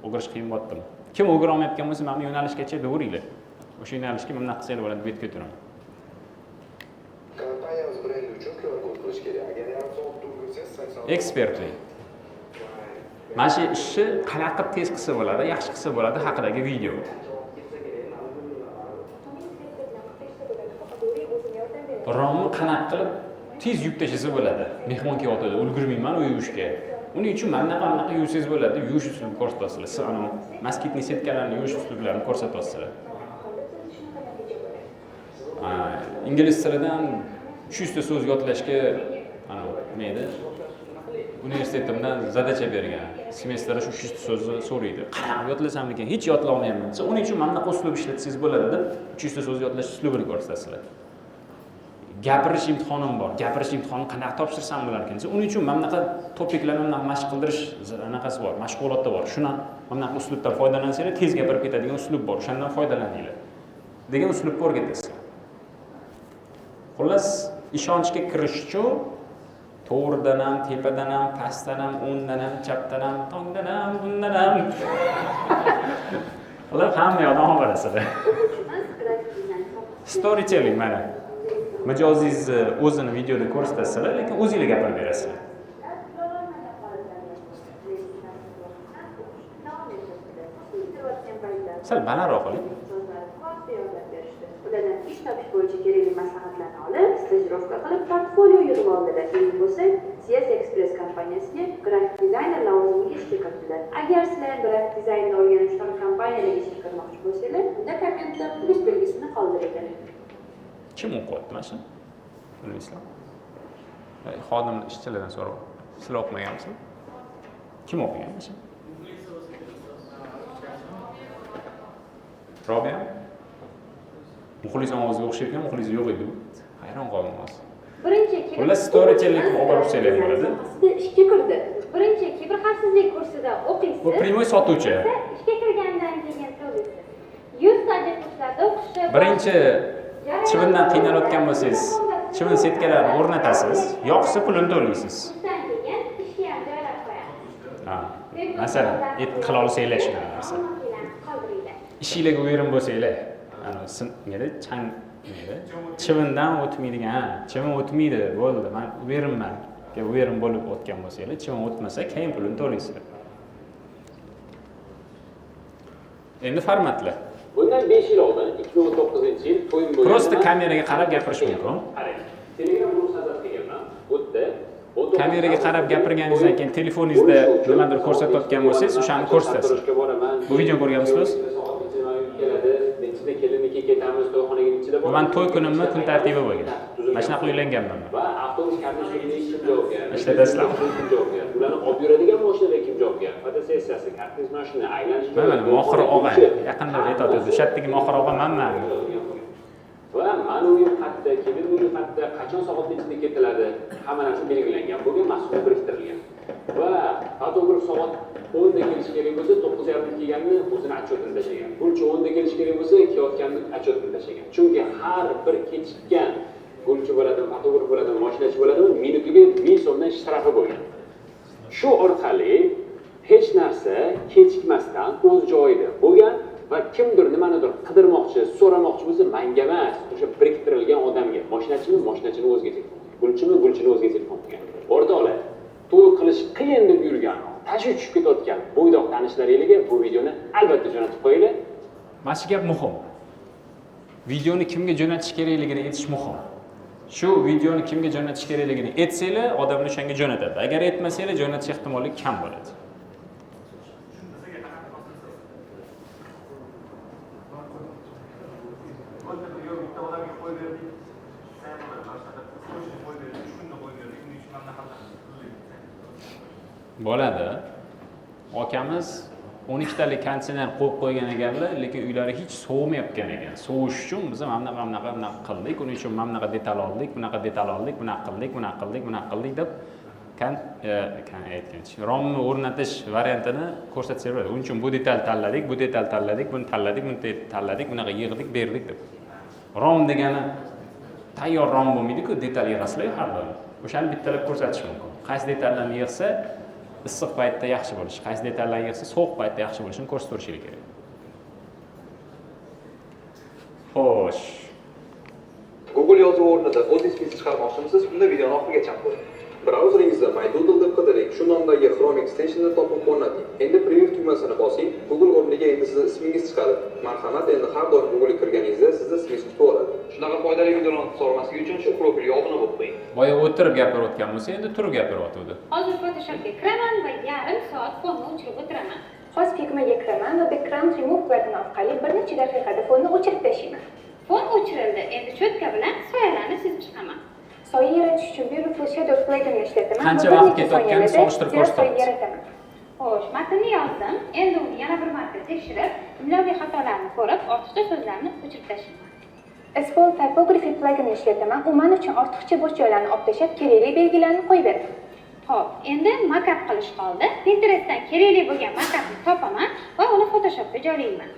O'g'irish qiyin bo'ldimi? Kim o'g'ir olmayotgan bo'lsa, mana bu yo'nalishgacha beravringlar. O'sha yo'nalishga mana bunaqa qilsanglar bo'ladi, bet ketiraman. kompaniyamiz brendi uchun QR kod qilish kerak. Agar yarim soat turgizsangiz 80. Ekspertlik. Mana shu ishni qanaqa qilib tez qilsa bo'ladi, yaxshi qilsa bo'ladi haqidagi video. Romni qanaqa qilib tez yuvib tashlasa bo'ladi. Mehmon kelyapti, ulgurmayman u yuvishga. Uning uchun mana bunaqa yuvsangiz bo'ladi, yuvish usulini ko'rsatasizlar. Sig'ano, moskitni setkalarni yuvish usullarini ko'rsatasizlar. Ingliz tilidan 300 ta so'z yodlashga ana nima edi? Universitetimdan zadacha bergan. Semestrda shu 300 ta so'zni so'raydi. Qanaqa yodlasam ekan? Hech yodlay olmayapman desa, uning uchun mana bunaqa uslub ishlatsangiz bo'ladi deb 300 ta so'z yodlash uslubini ko'rsatasizlar. Gapirish imtihonim bor. Gapirish imtihonini qanaqa topshirsam bo'lar ekan desa, uning uchun mana bunaqa topiklarni bunaqa mashq qildirish anaqasi bor, mashg'ulotlar bor. Shundan mana bunaqa uslubdan foydalansanglar, tez gapirib ketadigan uslub bor. O'shandan foydalaninglar degan uslubni o'rgatasiz. Xullas, ishonchga kirish uchun to'g'ridan ham, tepadan ham, pastdan ham, o'ngdan ham, chapdan ham, tongdan ham, bundan ham. Ular hamma yoqdan olib borasizlar. Storytelling mana. Mijozingizni o'zini videoda ko'rsatasizlar, lekin o'zingizlar gapirib berasizlar. Sal balandroq qiling. Ulardan ish topish bo'yicha kerakli maslahatlarni olib, stajirovka qilib, portfolio yig'ib oldilar. Keyin bo'lsa, CS Express kompaniyasiga grafik dizayner lavozimiga ishga kirdilar. Agar sizlar grafik dizaynni o'rganib, shu kompaniyaga ishga kirmoqchi bo'lsangiz, unda kommentda plus belgisini qoldiringlar. Kim o'qiyapti mana shu? Bilmaysizlar. Xodim ishchilardan so'rab, sizlar o'qimaganmisizlar? Kim o'qigan mana shu? Robiya? Muxlisam o'ziga o'xshab ekan, muxlis yo'q edi. Hayron qoldim hozir. Birinchi Ular storytelling olib borib saylaydi bo'ladi. Ishga kirdi. Birinchi kiberxavfsizlik kursida o'qiysiz. Bu primoy sotuvchi. Ishga kirgandan keyin to'laysiz. 100 tajdid kurslarda o'qishni. Birinchi chivindan qiynalayotgan bo'lsangiz, chivin setkalarini o'rnatasiz, yoqsa pulini to'laysiz. Shundan keyin ishga ham joylab qo'yamiz. Ha. Masalan, qila olsanglar shu narsa. Ishinglarga o'yirim bo'lsanglar, ana nima chang nima chivindan o'tmaydigan, ha, chivin o'tmaydi, bo'ldi, men o'yirimman. O'yirim bo'lib o'tgan bo'lsanglar, chivin o'tmasa, keyin pulini to'laysizlar. Endi formatlar. Bundan 5 yil oldin 2019-yil to'yim bo'lgan. Prosta kameraga qarab gapirish mumkin. Telegram guruh nazarda kelganman. O'tda kameraga qarab gapirganingizdan keyin telefoningizda nimadir ko'rsatayotgan bo'lsangiz, o'shani ko'rsatasiz. Bu video ko'rganmisizlar? Keliniki ketamiz to'yxonaga ichida bor. Men to'y kunimni kun tartibi bo'lgan. Mana shunaqa uylanganman. Va avtobus kartasiga kim javobgar? Ishlatasizlar. Kim javobgar? Ularni olib yuradigan mashinada kim javobgar? Fotosessiyasi, kartingiz mashina, aylanish. Mana Mohir og'a yaqinda aytadi. O'sha yerdagi Mohir og'a manman. Va mana uy xatda, kelin uy xatda qachon soat nechida ketiladi? Hamma narsa belgilangan bo'lgan, mas'uliyat biriktirilgan. Va fotograf soat 10 da kelish kerak bo'lsa, 9:30 kelganini o'zini отчетini tashlagan. Gulchi 10 da kelish kerak bo'lsa, kelayotganini отчетini tashlagan. Chunki har bir kechikkan gulchi bo'ladi, fotograf bo'ladi, mashinachi bo'ladi, minutiga 1000 so'mdan sharafi bo'lgan. Shu orqali hech narsa kechikmasdan o'z joyida bo'lgan va kimdir nimanidir qidirmoqchi, so'ramoqchi bo'lsa, menga emas, o'sha biriktirilgan odamga, mashinachini o'ziga telefon qilgan, gulchini o'ziga telefon qilgan. O'rtoqlar, to'y qilish qiyin deb yurgan, tashib tushib ketayotgan bo'ydoq tanishlaringizga bu videoni albatta jo'natib qo'yinglar. Mana shu gap muhim. Videoni kimga jo'natish kerakligini aytish muhim. Shu videoni kimga jo'natish kerakligini aytsanglar, odamlar o'shanga jo'natadi. Agar aytmasanglar, jo'natish ehtimoli kam bo'ladi. Bo'ladi. Akamiz 12 talik konditsioner qo'yib qo'ygan ekanlar, lekin uylari hech sovmayotgan ekan. Sovish uchun biz ham bunaqa qildik. Uning uchun mana bunaqa detal oldik, bunaqa detal oldik, bunaqa qildik deb aytgancha. Romni o'rnatish variantini ko'rsatsak bo'ladi. Uning uchun bu detal tanladik, buni tanladik, bunaqa yig'dik, berdik deb. Rom degani tayyor rom bo'lmaydi-ku, detal yig'asizlar har doim. O'shani bittalab ko'rsatish mumkin. Qaysi detallarni yig'sa issiq paytda yaxshi bo'lishi, qaysi detallar yig'sa sovuq paytda yaxshi bo'lishini ko'rsatib kerak. Xo'sh. Google yozuv o'rnida o'z ismingizni chiqarmoqchimisiz? Unda videoni oxirigacha ko'ring. Brauzeringizda MyDoodle deb qidiring, shu nomdagi Chrome extensionni topib o'rnating. Endi preview tugmasini bosing. Google o'rniga endi sizni ismingiz chiqadi. Marhamat, endi har doim Google ga kirganingizda sizni ismingiz kutib oladi. Shunaqa foydali videolarni kutib olmaslik uchun shu profilga obuna bo'lib qo'ying. Boya o'tirib gapirayotgan bo'lsa, endi turib gapiryapti. Hozir Photoshopga kiraman va yarim soat fonni o'chirib o'tiraman. Hozir Figmaga kiraman va background remove button orqali bir necha daqiqada fonni o'chirib tashlayman. Fon o'chirildi. Endi cho'tka bilan soyalarni chizib chiqaman. shadow plugin ishlataman. Qancha vaqt ketayotganini solishtirib ko'rsatamiz. Xo'sh, matnni yozdim. Endi uni yana bir marta tekshirib, imloviy xatolarni ko'rib, ortiqcha so'zlarni o'chirib tashlayman. Spell typography plugin ishlataman. U men uchun ortiqcha bo'sh joylarni olib tashlab, kerakli belgilarni qo'yib beradi. Xo'p, endi markup qilish qoldi. Pinterestdan kerakli bo'lgan markupni topaman va uni Photoshopga joylayman.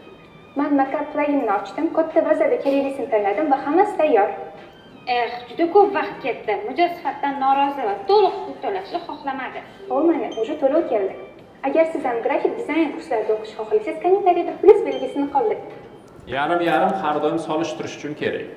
Men markup pluginni ochdim, katta bazada keraklisini tanladim va hammasi tayyor. Juda ko'p vaqt ketdi. Mijoz sifatdan norozi va to'liq pul to'lashni xohlamadi. Xo'p, mana уже to'lov keldi. Agar siz ham grafik dizayn kurslarida o'qish xohlasangiz, kommentariyada plus belgisini qoldiring. Yarim har doim solishtirish uchun kerak.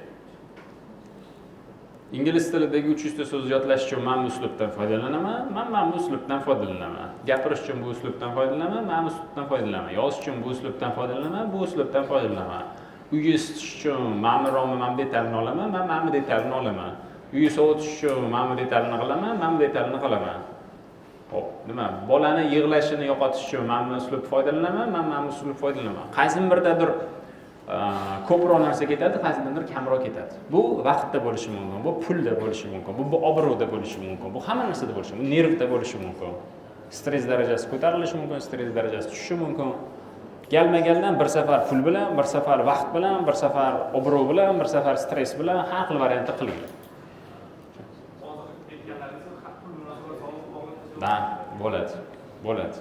Ingliz tilidagi 300 ta so'z yodlash uchun men bu uslubdan foydalanaman, men bu uslubdan foydalanaman. Gapirish uchun bu uslubdan foydalanaman, men bu uslubdan foydalanaman. Yozish uchun bu uslubdan foydalanaman, bu uslubdan foydalanaman. Uyga isitish uchun men detalni olaman, men detalni olaman. Uyni sovutish uchun men detalni qilaman, men detalni qilaman. Xo'p, nima? Bolani yig'lashini yo'qotish uchun men bu uslubdan foydalanaman, men bu uslubdan foydalanaman. Qaysi birdadir ko'proq narsa ketadi, qaysi birdadir kamroq ketadi. Bu vaqtda bo'lishi mumkin, bu pulda bo'lishi mumkin, bu obro'da bo'lishi mumkin, bu hamma narsada bo'lishi mumkin, nervda bo'lishi mumkin. Stress darajasi ko'tarilishi mumkin, stress darajasi tushishi mumkin. Gelmagandan bir safar pul bilan, bir safar vaqt bilan, bir safar obro' bilan, bir safar stress bilan har xil variantda qilinadi. Da, bo'ladi.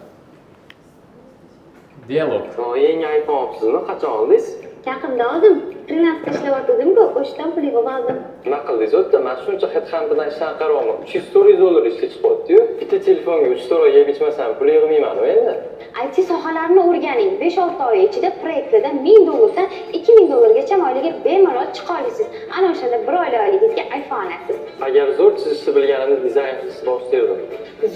Dialog. Yangi iPhone'ni qachon oldingiz? Yaqinda oldim. 13 ishlayotgandim-ku, o'shdan pul yig'ib oldim. Nima qildingiz o'tda? Men shuncha headhunterdan ishdan qarayapman. 300 $400 ishga chiqyapti-yu. Bitta telefonga 3 $4 yeb ichmasam pul yig'mayman-ku endi. IT sohalarini o'rganing. 5-6 oy ichida proyektida $1000 dan $2000 oyliga bemalol chiqa olasiz. Ana o'shanda bir oyligingizga iPhone olasiz. Agar zo'r chizishni bilganimda dizayn qilishni boshlaydim.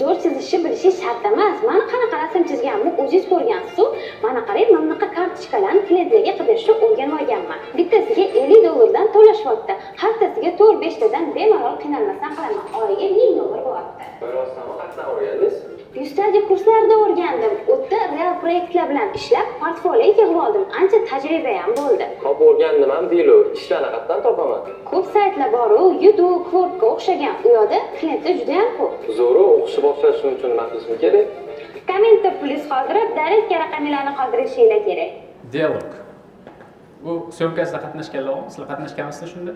Zo'r chizishni bilish shart emas. Mana qanaqa rasm chizganimni o'zingiz ko'rgansiz-ku. Mana qarang, men bunaqa kartochkalarni klientlarga qidirishni o'rganib olganman. Bittasiga $50 dan to'lashyapti. Haftasiga 4-5 tadan bemalol qiynalmasdan qilaman. Oyiga $1000 bo'lyapti. Rostmi qatdan o'rgandingiz? 100 taji kurslarda o'rgandim. O'tda real proyektlar bilan ishlab, portfolio yig'ib oldim. Ancha tajriba ham bo'ldi. Xo'p, o'rgandim ham deylar. Ishlarni qayerdan topaman? Ko'p saytlar bor-ku, YouTube, Quora o'xshagan. U yerda klientlar juda ham ko'p. Zo'ri o'qishni boshlashim uchun nima qilishim kerak? Kommentda plyus qoldirib, direkt raqamlarni qoldirishingiz kerak. Dialog. Bu syomkasida qatnashganlar, sizlar qatnashganmisizlar shunda?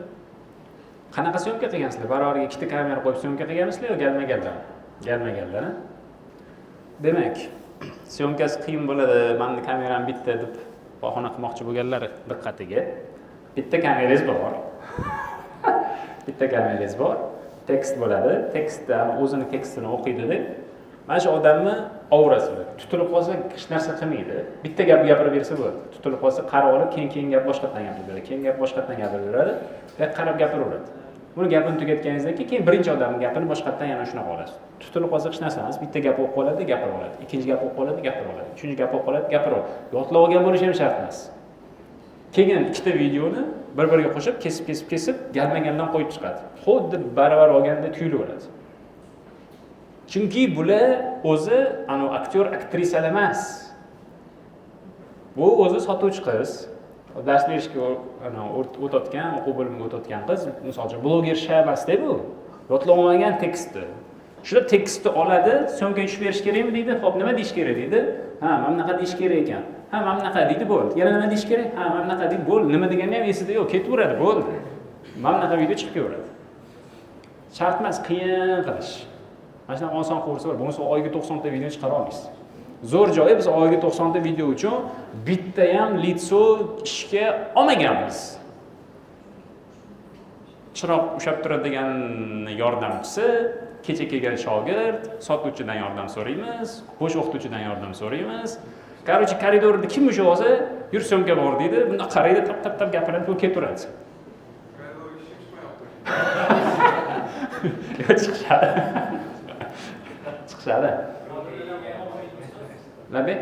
Qanaqa syomka qilgansizlar? Baravariga ikkita kamera qo'yib syomka qilgansizlar yo galmaganlar? Galmaganlar. Demak, syomkasi qiyin bo'ladi. Meni kameram bitta deb bahona qilmoqchi bo'lganlar diqqatiga. Bitta kamerangiz bor. Bitta kamerangiz bor. Tekst bo'ladi. Tekstda o'zini tekstini o'qiydi-da. Mana shu odamni aurasi tutilib qolsa hech narsa qilmaydi. Bitta gap gapirib bersa bo'ladi. Tutilib qolsa qarab olib, keyin gap boshqatdan gapirib beradi. Keyin gap boshqatdan gapirib beradi va qarab gapiraveradi. Buni gapini tugatganingizdan keyin birinchi odamning gapini boshqatdan yana shunaqa olasiz. Tutilib qolsa hech narsa emas. Bitta gap o'qib qoladi, gapirib oladi. Ikkinchi gap o'qib qoladi, gapirib oladi. Uchinchi gap o'qib qoladi, gapirib oladi. Yodlab olgan bo'lishi ham shart emas. Keyin ikkita videoni bir-biriga qo'shib, kesib, galmagandan qo'yib chiqadi. Xuddi baravar olganda tuyulaveradi. Chunki bular o'zi aktyor, aktrisalar emas. Bu o'zi sotuvchi qiz. Dars berishga o'tayotgan, o'quv bo'limiga o'tayotgan qiz, masalan, bloger shabasda bu. Yodlab olmagan tekstni. Shunda tekstni oladi, so'ngga tushib berish kerakmi deydi. Xo'p, nima deyish kerak deydi? Ha, mana bunaqa deyish kerak ekan. Ha, mana bunaqa deydi, bo'ldi. Yana nima deyish kerak? Ha, mana bunaqa deydi, bo'ldi. Nima deganini ham esida yo'q, ketaveradi, bo'ldi. Mana bunaqa video chiqib ketaveradi. Shart emas, qiyin qilish. Mana shunaqa oson kursi bor. Bo'lmasa oyiga 90 ta video chiqara olmaysiz. Zo'r joyi biz oyiga 90 ta video uchun bitta ham litso ishga olmaganmiz. Chiroq ushlab turadigan yordamchisi, kecha kelgan shogird, sotuvchidan yordam so'raymiz, bo'sh o'qituvchidan yordam so'raymiz. Короче, koridorda kim o'sha bo'lsa, yur so'mga bor deydi. Bunda qaraydi, tap gapiradi, u ketaveradi. Chiqishadi. Labi?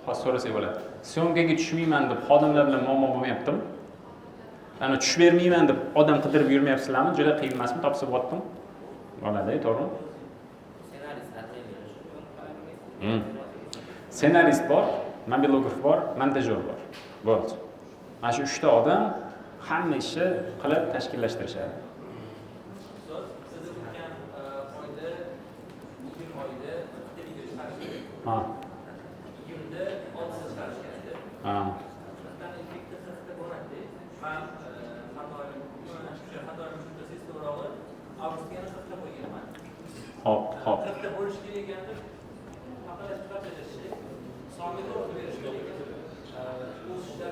Hozir so'rasak bo'ladi. Syomkaga tushmayman deb xodimlar bilan muammo bo'lmayaptimi? Ana tushib bermayman deb odam qidirib yurmayapsizlarmi? Juda qiyin emasmi? Topsa bo'lyaptimi? Bo'ladi, to'g'rimi? Ssenarist bor, mobilograf bor, montajyor bor. Bo'ldi. Mana shu 3 ta odam hamma ishni qilib tashkillashtirishadi. Ha. 20'de 30'a chiqarishgan. Ha. Masalan, effekti 40 bo'ladi. Men xatoyim shunchasiz to'g'rirog'i avgustga yana 40 qo'yganman. Hop, hop. 40 bo'lish kerak ekandir. Faqat chiqartirishni songa to'g'ri berish kerak ekan. O'sishlar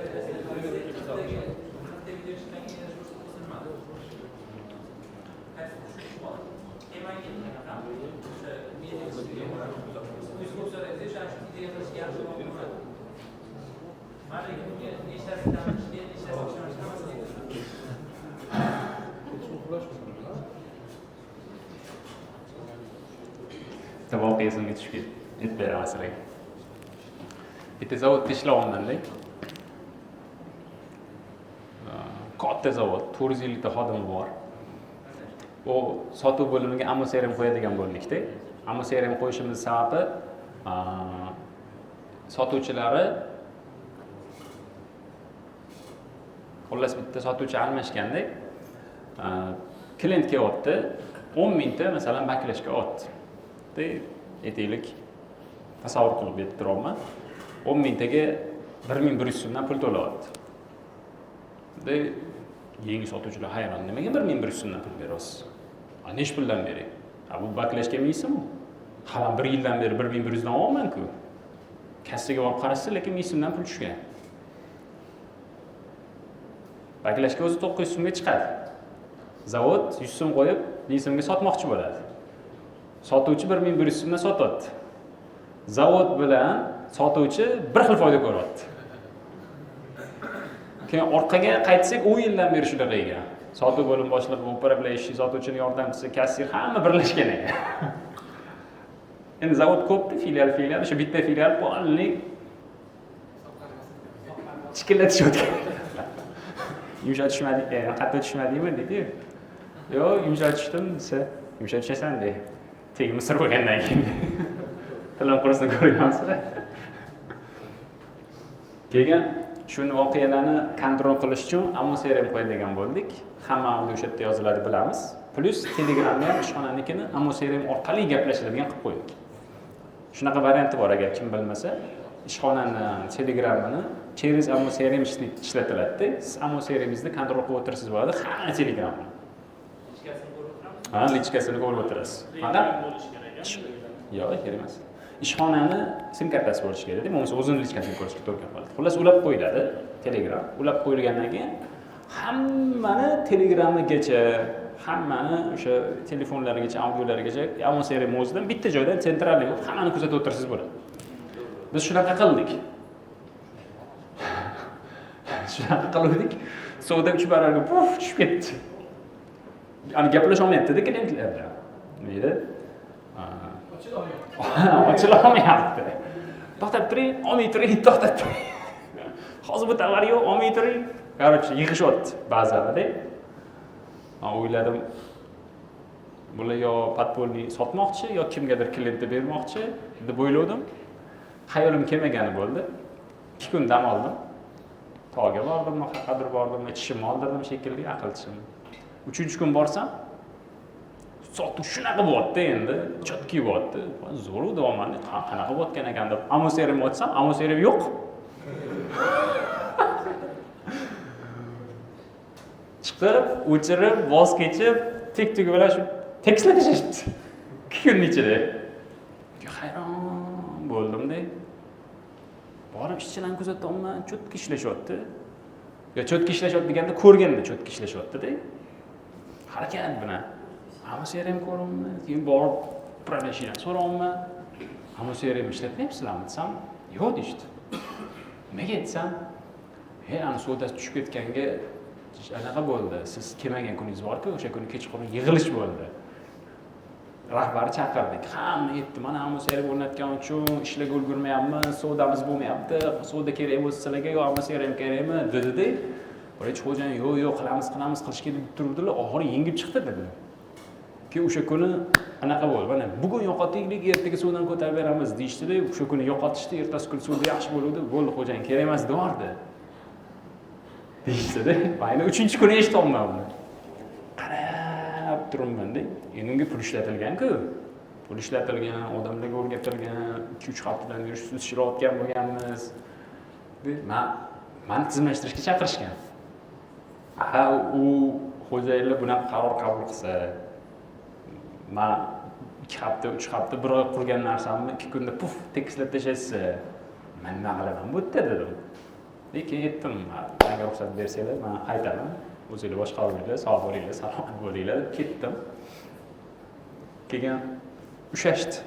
Voqea esimga tushib ketdi. Aytib beraman sizlarga. Bitta zavodda ishlayapman-da. Katta zavod, 450 ta xodimi bor. U sotuv bo'limiga ammo-serum qo'yadigan bo'ldik-da. Ammo-serum qo'yishimiz sababi sotuvchilari xullas bitta sotuvchi almashganda klient kelyapti, 10 mingta masalan baklashga otdi. Aytaylik, tasavvur qilib aytib 10 mingtaga 1100 so'mdan pul to'layapti. Yangi sotuvchilar hayron, nimaga 1100 so'mdan pul berasiz? Nech puldan beray? Bu baklashga miysizmi? Ha, 1 yildan beri 1100 dan olmayman-ku. Kassaga borib qarasiz, lekin 1000 so'mdan pul tushgan. Baklashga o'zi 900 so'mga chiqadi. Zavod 100 so'm qo'yib, 1000 so'mga sotmoqchi bo'ladi. Sotuvchi 1100 so'mdan sotyapti. Zavod bilan sotuvchi bir xil foyda ko'ryapti. Keyin orqaga qaytsak, 10 yildan beri shunaqa ekan. Sotuv bo'lim boshlig'i, upravляющий, sotuvchining yordamchisi, kassir hamma birlashgan ekan. Endi zavod ko'pdi, filial, o'sha bitta filial polni chikillatishayotgan. Yumshatishmadi, qattiq tushmadingmi dedi. Yo'q, yumshatishdim desa, yumshatishasan dedi. Tegi misr bo'lgandan keyin. Tilim qurisini ko'rgansiz. Keyin shu voqealarni kontrol qilish uchun ammo-serum qo'yadigan bo'ldik. Hammamiz o'sha yerda yoziladi bilamiz. Plus Telegramni ham ishxonanikini ammo-serum orqali gaplashadigan qilib qo'ydik. Shunaqa varianti bor, agar kim bilmasa, ishxonani Telegramini через ammo-serum ishlatiladi. Siz ammo-serumingizni kontrol qilib o'tirasiz bo'ladi, hamma Telegramni. Ha, lichkasini ko'rib o'tirasiz. Mana yo'q, kerak emas. Ishxonani sim kartasi bo'lishi kerak edi. Bo'lmasa o'zini lichkasini ko'rishga to'g'ri keladi. Xullas ulab qo'yiladi Telegram. Ulab qo'yilgandan keyin hammani Telegramgacha, hammani o'sha telefonlarigacha, audiolarigacha ammo-serum o'zidan bitta joydan sentralniy bo'lib hammani kuzatib o'tirasiz bo'ladi. Biz shunaqa qildik. Shunaqa qildik. Suvda 3 barobar puf tushib ketdi. Ani gaplasha olmayapti-da klientlar bilan. Nima ochila olmayapti. To'xtab turing, olmay turing, to'xtab turing. Hozir bu tovar yo'q, olmay turing. Короче, yig'ishyapti ba'zanida. O'yladim, bular yo podpolniy sotmoqchi, yo kimgadir klientga bermoqchi deb o'yladim. Xayolim kelmagani bo'ldi. 2 kun dam oldim. Tog'ga bordim, qayerdir bordim, tishimni oldirdim shekilli, aql tishim. 3-kun borsam, sotuv shunaqa bo'lyapti endi, chotki bo'lyapti. Zo'r davoman, qanaqa bo'layotgan ekan deb ammo-serum ochsam, ammo-serum yo'q. Chiqib, o'chirib, voz kechib, tik bilan shu tekislatishdi. 2 kun ichida. Hayron bo'ldim-da. Borib ishchilarni kuzatyapman, cho'tki ishlashyapti. Yo cho'tki ishlashyapti deganda ko'rganda cho'tki ishlashyapti-da. Harakat bilan ammo-serum ko'ribman, keyin borib upravляющийdan so'rayapman. Ammo-serum ishlatmayapsizlarmi desam, yo'q deyishdi. Nimaga aytsam, ani suvdasi tushib ketganga anaqa bo'ldi. Siz kelmagan kuningiz bor-ku, o'sha kuni kechqurun yig'ilish bo'ldi. Rahbarni chaqirdik. Hamma aytdi, mana ammo-serum o'rnatgan uchun ishlaga ulgurmayapmiz, suvdamiz bo'lmayapti. Suvda kerak bo'lsa sizlarga yo ammo-serum kerakmi dedi-da. Birinchi xo'jayin yo'q, qilamiz qilishga deb turdilar, oxiri yengib chiqdi dedilar. Keyin o'sha kuni anaqa bo'ldi. Mana bugun yo'qotaylik, ertaga suvdan ko'tarib beramiz deyishdi-da, o'sha kuni yo'qotishdi, ertasi kuni suvda yaxshi bo'ldi, bo'ldi xo'jayin kerak emas deyordi. Deyishdi-da. Mana 3-kuni eshityapman buni. Qarab turibman-da. Endi unga pul ishlatilgan-ku. pul ishlatilgan, odamlarga o'rgatilgan, 2-3 haftadan beri sud ishlayotgan bo'lganmiz. Mani tizimlashtirishga chaqirishgan. Ha, u xo'jayinlar bunaqa qaror qabul qilsa, men 2 hafta, 3 hafta, 1 oy qurgan narsamni 2 kunda puf tekislab tashlaysa, men nima qilaman bu yerda dedim. Lekin aytdim, menga ruxsat bersanglar, men qaytaman. O'zinglar boshqaringlar, sog' bo'linglar, salomat bo'linglar deb ketdim. Keyin ushashdi.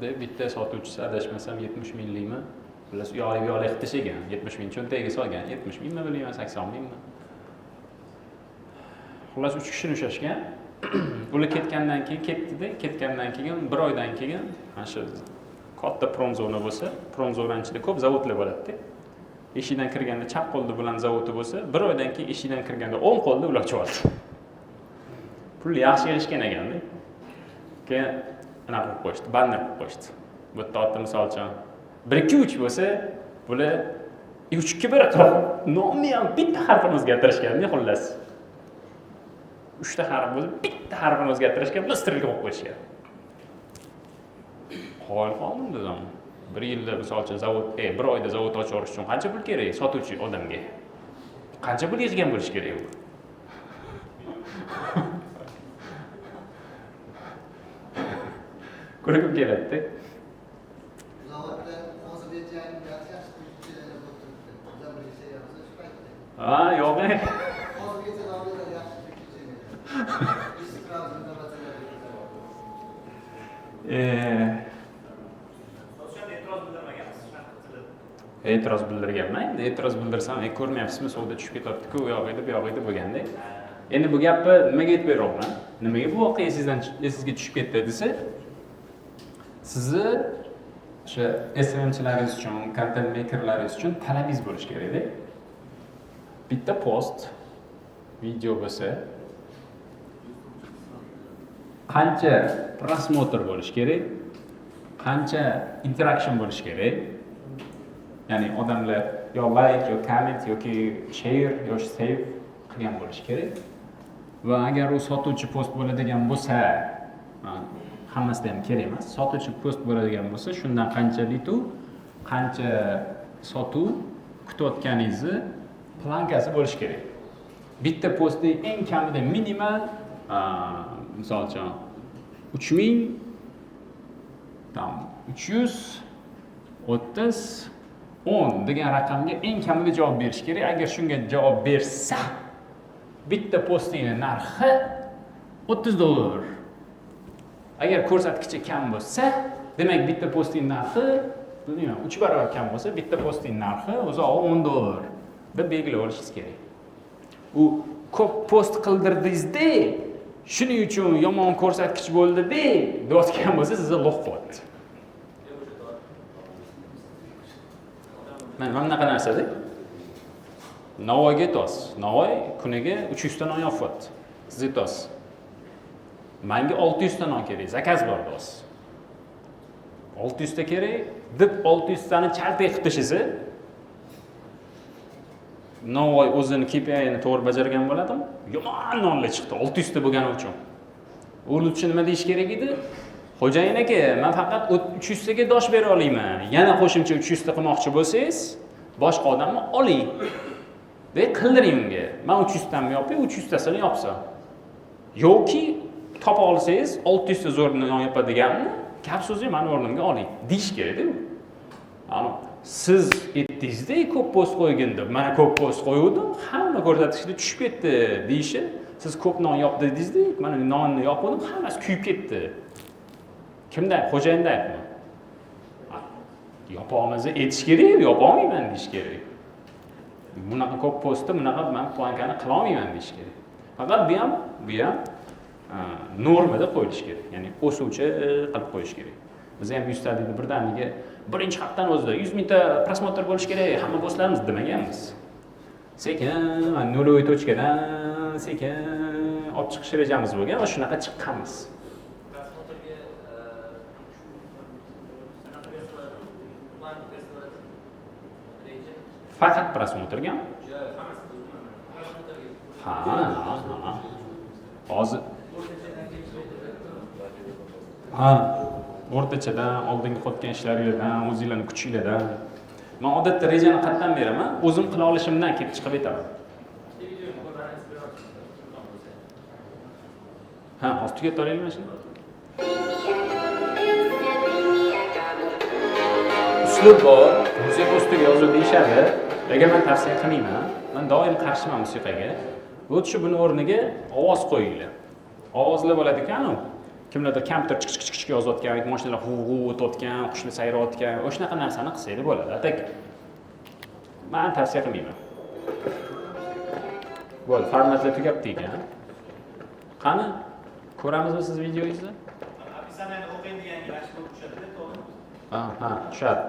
Deb bitta sotuvchisi adashmasam 70 minglikmi? Xullas yo'q tashagan. 70 ming cho'ntagiga solgan. 70 mingmi bilmayman, 80 mingmi? Xullas 3 kishini ushashgan. Ular ketgandan keyin ketdi-da, ketgandan keyin 1 oydan keyin mana shu katta promzona bo'lsa, promzonaning ichida ko'p zavodlar bo'ladi-da. Eshikdan kirganda chap qo'lda bilan zavodi bo'lsa, 1 oydan keyin eshikdan kirganda 10 qo'lda ular ochadi. Pul yaxshi erishgan ekanda. Keyin anaqa qilib qo'yishdi, banner qilib qo'yishdi. Bu yerda otda misol uchun 1-2-3 bo'lsa, bular 3-2-1 qilib nomni ham bitta harfini o'zgartirishgan-da, xullas. 3 ta harf bo'lsa, bitta harfini o'zgartirishgan, blistirga qo'yib qo'yishgan. Qo'l qoldim dedim. 1 yilda misol uchun zavod, 1 oyda zavod ochirish uchun qancha pul kerak sotuvchi odamga? Qancha pul yig'gan bo'lish kerak u? Ko'rib keladi-da. Zavodda hozir aytgan yaxshi kuchchilar o'tiribdi. Bizlar bilishayapmiz shu paytda. Ha, yo'q. Hozirgacha zavodda yaxshi kuchchilar. Istiqbolda e'tiroz bildirganman. E'tiroz bildirsam, ko'rmayapsizmi, suvda tushib ketyapti-ku, u yoq edi, bu yoq edi bo'lganda. Endi bu gapni nimaga aytib beryapman? Nimaga bu voqea esingizga tushib ketdi desa, sizni o'sha SMMchilaringiz uchun, content makerlaringiz uchun talabingiz bo'lish kerak-da. Bitta post, video bo'lsa, qancha prosmotr bo'lish kerak, qancha interaction bo'lish kerak. Ya'ni odamlar yo like, yo comment, yoki share, yo save qilgan bo'lish kerak. Va agar u sotuvchi post bo'ladigan bo'lsa, hammasida ham kerak emas. Sotuvchi post bo'ladigan bo'lsa, shundan qanchalik qancha sotuv kutayotganingizni plankasi bo'lish kerak. Bitta postning eng kamida minimal, misol uchun 3000 330 10 degan raqamga eng kamida javob berish kerak. Agar shunga javob bersa, bitta postingning narxi $30. Agar ko'rsatkichi kam bo'lsa, demak bitta posting narxi, bilmayman, 3 barobar kam bo'lsa, bitta posting narxi o'zog'i $10 deb belgilab olishingiz kerak. U ko'p post qildirdingiz-da, shuning uchun yomon ko'rsatkich bo'ldi-da, deyotgan bo'lsa, sizni loq qilyapti. Mana bunaqa narsada Navoiyga aytasiz. Navoiy kuniga 300 ta non yopyapti. Siz aytasiz. Menga 600 ta non kerak, zakaz bor deysiz. 600 ta kerak deb 600 tani chalta qilib tashisa, Navoiy o'zini KPI'ni to'g'ri bajargan bo'ladimi? Yomon nonlar chiqdi 600 ta bo'lgani uchun. U uchun nima deyish kerak edi? Xo'jayin aka, men faqat 300 taga dosh bera olmayman. Yana qo'shimcha 300 ta qilmoqchi bo'lsangiz, boshqa odamni oling. Deb qildiring unga. Men 300 tani yopay, 300 tasini yopsa. Yoki topa olsangiz 600 ta zo'r non yopadiganni gap so'zni men o'rnimga oling. Deyish kerak-da u. Ana siz aytdingizda ko'p post qo'ygin deb, men ko'p post qo'ydim, hamma ko'rsatkichda tushib ketdi deyishi, siz ko'p non yopdi dedingiz-da, men nonni yopdim, hammasi kuyib ketdi. Kimda? Xo'jayinda aytma. Yopamizni aytish kerak, yopolmayman deyish kerak. Bunaqa ko'p postda bunaqa men plankani qila olmayman deyish kerak. Faqat bu ham normada qo'yilish kerak. Ya'ni o'suvchi qilib qo'yish kerak. Biz ham 100 ta deydi birdaniga birinchi haftaning o'zida 100 mingta prosmotr bo'lish kerak, hamma postlarimiz demaganmiz. Sekin, nuloviy tochkadan sekin olib chiqish rejamiz bo'lgan va shunaqa chiqqanmiz. Faqat prosmotrga? Ha. Hozir Ha, o'rtachadan, oldingi qotgan ishlaringizdan, o'zingizlarning kuchingizdan. Men odatda rejani qayerdan beraman? O'zim qila olishimdan kelib chiqib aytaman. Ha, hozir tugatib olaylikmi shuni? Uslub bor, musiqa ustiga yozib deyishadi. Lekin men tavsiya qilmayman. Men doim qarshiman musiqaga. O'tshi buni o'rniga ovoz qo'yinglar. Ovozlar bo'ladi ekan-ku. Kimlardir kompyuter chiq yozayotgan, mashinalar huv o'tayotgan, qushlar sayrayotgan, o'shanaqa narsani qilsangiz bo'ladi. Atak. Men tavsiya qilmayman. Bo'ldi, formatlar tugabdi ekan. Qani, ko'ramizmi siz videoingizni? Opisaniyani o'qing degan yaxshi bo'lib tushadi-da, to'g'rimi? Ha, tushadi.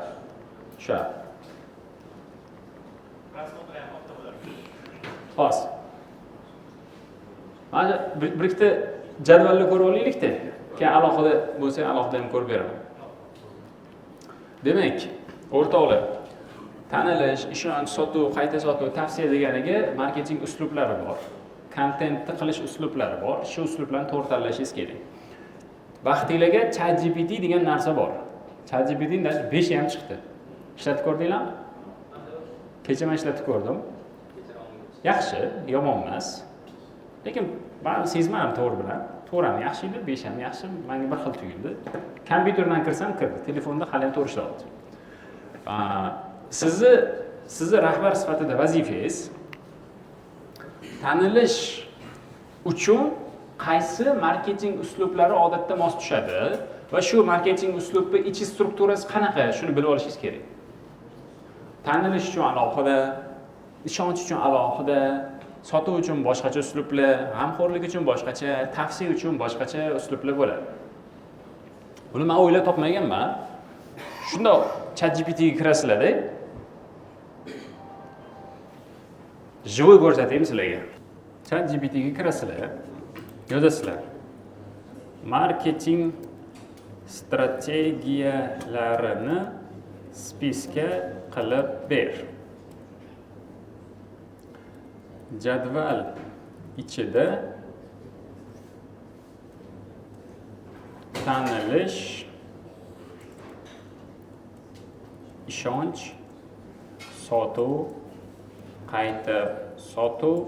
Tushadi. Rasmotlar ham ortda bo'ladi. Xo'sh. Mana bir ikkita jadvalni ko'rib olaylik-da. Keyin alohida bo'lsa, alohida ham ko'rib beraman. Demak, o'rtoqlar, tanilish, ishonch, sotuv, qayta sotuv, tavsiya deganiga marketing uslublari bor. Kontentni qilish uslublari bor. Shu uslublarni to'g'ri tanlashingiz kerak. Vaqtingizga ChatGPT degan narsa bor. ChatGPT 5 ham chiqdi. Ishlatib ko'rdinglarmi? Kecha men ishlatib ko'rdim. Yaxshi, yomon emas. Lekin men sezmadim to'g'ri bilan. To'g'ri ham yaxshi edi, 5 ham yaxshi, menga bir xil tuyuldi. Kompyuterdan kirsam kirdi, telefonda hali ham to'g'ri ishlayapti. Sizni rahbar sifatida vazifangiz tanilish uchun qaysi marketing uslublari odatda mos tushadi va shu marketing uslubi ichi strukturasi qanaqa, shuni bilib olishingiz kerak. Tanilish uchun alohida, ishonch uchun alohida, sotuv uchun boshqacha uslublar, g'amxo'rlik uchun boshqacha, tavsiya uchun boshqacha uslublar bo'ladi. Buni men o'ylab topmaganman. Shunda ChatGPTga kirasizlar-da. Живой ko'rsataymi sizlarga. ChatGPTga kirasizlar. Yozasizlar. Marketing strategiyalarini spiska qilib ber. Jadval ichida tanilish, ishonch, sotuv, qayta sotuv,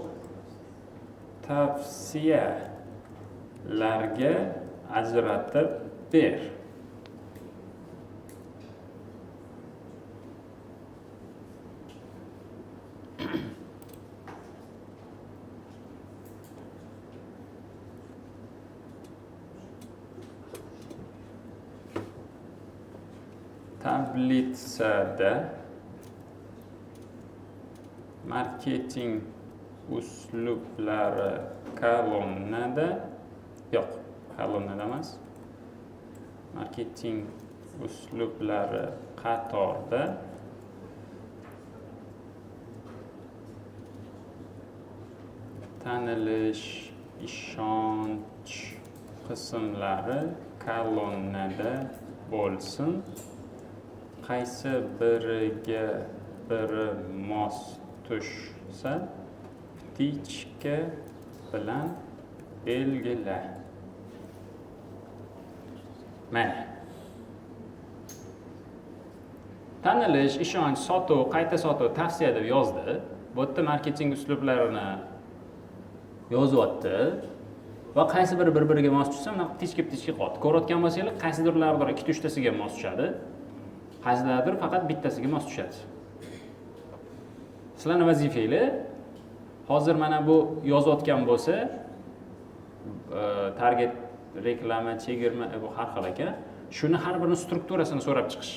tavsiyalarga ajratib ber. Tablitsada marketing uslublari kolonnada yo'q, kolonnada emas. Marketing uslublari qatorda tanilish, ishonch qismlari kolonnada bo'lsin. Qaysi biriga biri mos tushsa, tichka bilan belgila. Mana. Tanilish, ishonch, sotuv, qayta sotuv, tavsiya deb yozdi. Bu yerda marketing uslublarini yozyapti. Va qaysi biri bir-biriga mos tushsa, mana tichka qoldi. Ko'rayotgan bo'lsangiz, qaysidirlardir 2-3 tasiga mos tushadi. Qaysilardir faqat bittasiga mos tushadi. Sizlarning vazifangiz hozir mana bu yozayotgan bo'lsa, target, reklama, chegirma, bu har xil ekan. Shuni har birining strukturasini so'rab chiqish.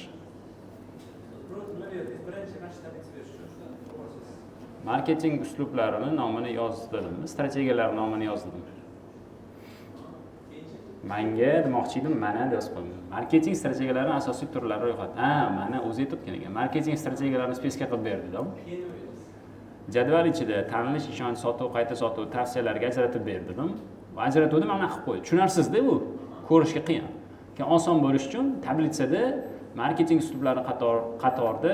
Marketing uslublarini nomini yozdim, strategiyalar nomini yozdim. Menga demoqchi edim, mana deb yozib qo'ydim. Marketing strategiyalarining asosiy turlari ro'yxat. Mana o'zi aytibgan ekan. Marketing strategiyalarini spiska qilib berdim. Jadval ichida tanilish, ishonch, sotuv, qayta sotuv, tavsiyalarga ajratib berdim. Va ajratuvdim mana qilib qo'ydi. Tushunarsizda bu. Ko'rishga qiyin. Keyin oson bo'lish uchun tablitsada marketing uslublari qatorda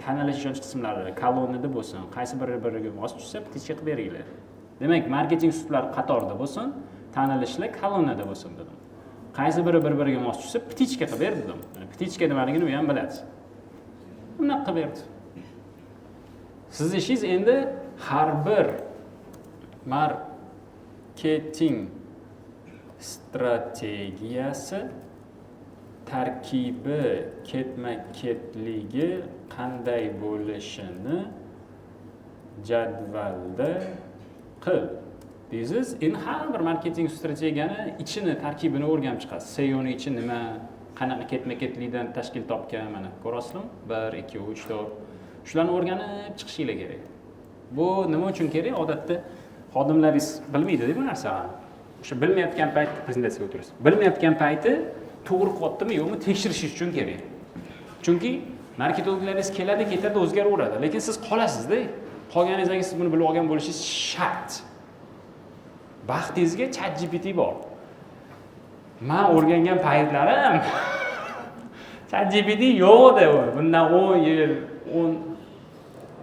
tanilish, ishonch qismlari kolonnada bo'lsin. Qaysi biriga mos tushsa, tichka qilib beringlar. Demak, marketing uslublari qatorda bo'lsin, tanilishlar kolonnada bo'lsin dedim. qaysi biri bir-biriga mos tushsa, ptichka qilib berdim. Ptichka nimaligini u ham biladi. Bunaqa qilib berdi. Siz ishingiz endi har bir marketing strategiyasi tarkibi ketma-ketligi qanday bo'lishini jadvalda qil. Deysiz, endi har bir marketing strategiyani ichini, tarkibini o'rganib chiqasiz. SEOning ichi nima, qanaqa ketma-ketlikdan tashkil topgan, mana ko'rasizmi? 1, 2, 3, 4. Shularni o'rganib chiqishingiz kerak. Bu nima uchun kerak? Odatda xodimlaringiz bilmaydi-da bu narsani. O'sha bilmayotgan paytda prezentatsiyaga o'tirasiz. Bilmayotgan payti to'g'ri qilyaptimi, yo'qmi tekshirishingiz uchun kerak. Chunki marketologlaringiz keladi, ketadi, o'zgaraveradi, lekin siz qolasiz-da. Qolganingizdan siz buni bilib olgan bo'lishingiz shart. Baxtingizga ChatGPT bor. Men o'rgangan paytlarim ChatGPT yo'q edi. Bundan 10 yil,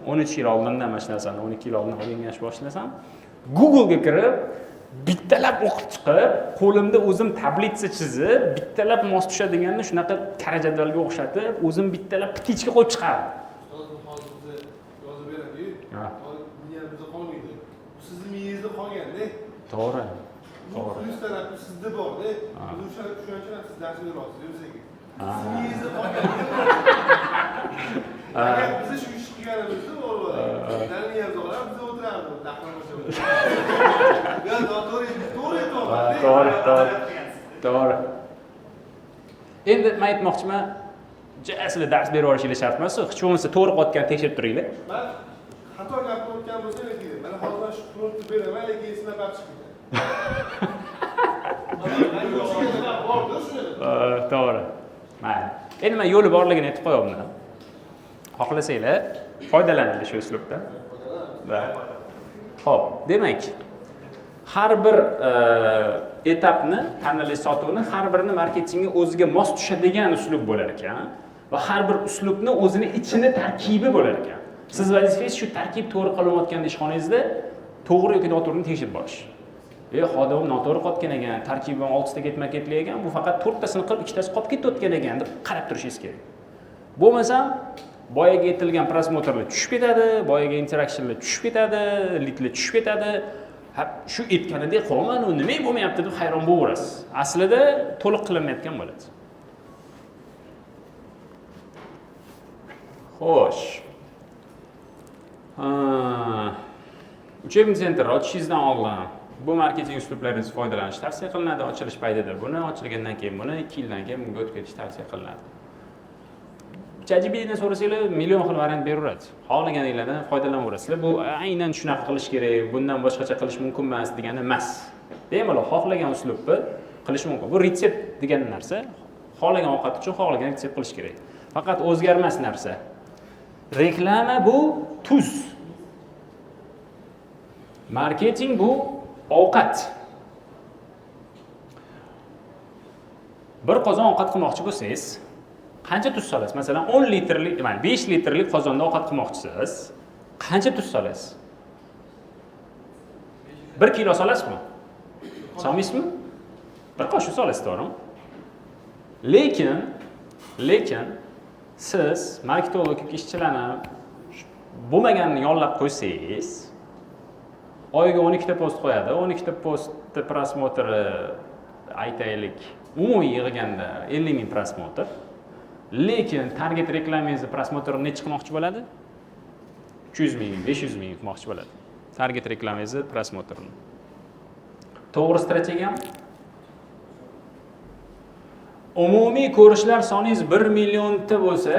13 yil oldindan mana shu narsani 12 yil oldin o'rganishni boshlasam, Google'ga kirib, bittalab o'qib chiqib, qo'limda o'zim tablitsa chizib, bittalab mos tushadiganni shunaqa kara jadvalga o'xshatib, o'zim bittalab ptichka qo'yib chiqardim. Hozir yozib beradi-yu. Miyamizda qolmaydi. Sizni miyangizda qolganda. To'g'ri. To'g'ri. 100 tarafi sizda bor-da. Biz shuning uchun siz dars berasiz o'zingizga. Sizni miyangizda qolganda. Biz shu ish qilganimizda bo'ladi. Ularni miyamizda qoladi, biz o'tiramiz, dahromocha. To'g'ri. Endi men aytmoqchiman, sizlar dars berib olishinglar shart emas, hech bo'lmasa to'g'ri qilayotganini tekshirib turinglar. Men xato gapni o'tgan bo'lsa kerak. Mana hozir shu promptni beraman, lekin esimdan chiqdi. To'g'ri. Mayli. Endi men yo'li borligini aytib qo'yapman. Xohlasanglar, foydalaninglar shu uslubdan. Xo'p, demak, har bir etapni, tanlash sotuvni har birini marketingga o'ziga mos tushadigan uslub bo'lar ekan va har bir uslubni o'zini ichini tarkibi bo'lar ekan. Siz vazifangiz shu tarkib to'g'ri qilinayotgan ishxonangizda to'g'ri yoki noto'g'rini tekshirib borish. Xodim noto'g'ri qotgan ekan, tarkibi 6 ta ketma-ketlik ekan, bu faqat 4 tasini qilib, 2 tasi qolib ketayotgan ekan deb qarab turishingiz kerak. Bo'lmasa boyaga aytilgan prosmotrlar tushib ketadi, boyaga interaksionlar tushib ketadi, litlar tushib ketadi. Shu aytganidek qolman, u nima bo'lmayapti deb hayron bo'laverasiz. Aslida to'liq qilinmayotgan bo'ladi. Xo'sh. Uchebni sentr ochishingizdan oldin bu marketing uslublaridan foydalanish tavsiya qilinadi. Ochilish paytida buni, ochilgandan keyin buni, 2 yildan keyin bunga o'tib ketish tavsiya qilinadi. ChatGPTdan so'rasanglar million xil variant beraveradi. Xohlaganingizlardan foydalanaverasizlar. Bu aynan shunaqa qilish kerak, bundan boshqacha qilish mumkin emas degani emas. Bemalol xohlagan uslubni qilish mumkin. Bu retsept degan narsa, xohlagan ovqat uchun xohlagan retsept qilish kerak. Faqat o'zgarmas narsa. Reklama bu tuz. Marketing bu ovqat. Bir qozon ovqat qilmoqchi bo'lsangiz, qancha tuz solasiz? Masalan, 10 litrlik, 5 litrlik qozonda ovqat qilmoqchisiz. Qancha tuz solasiz? 1 kilo solasizmi? Solmaysizmi? 1 qoshiq solasiz, to'g'rimi? Lekin siz marketologik ishchilarni bo'lmaganini yollab qo'ysangiz, oyiga 12 ta post qo'yadi. 12 ta postni prosmotri aytaylik, umumiy yig'ganda 50 ming prosmotr. Lekin target reklamangizni prosmotrni necha qilmoqchi bo'ladi? 300 ming, 500 ming qilmoqchi bo'ladi. Target reklamangizni prosmotrni. To'g'ri strategiyami? Umumiy ko'rishlar soningiz 1 millionta bo'lsa,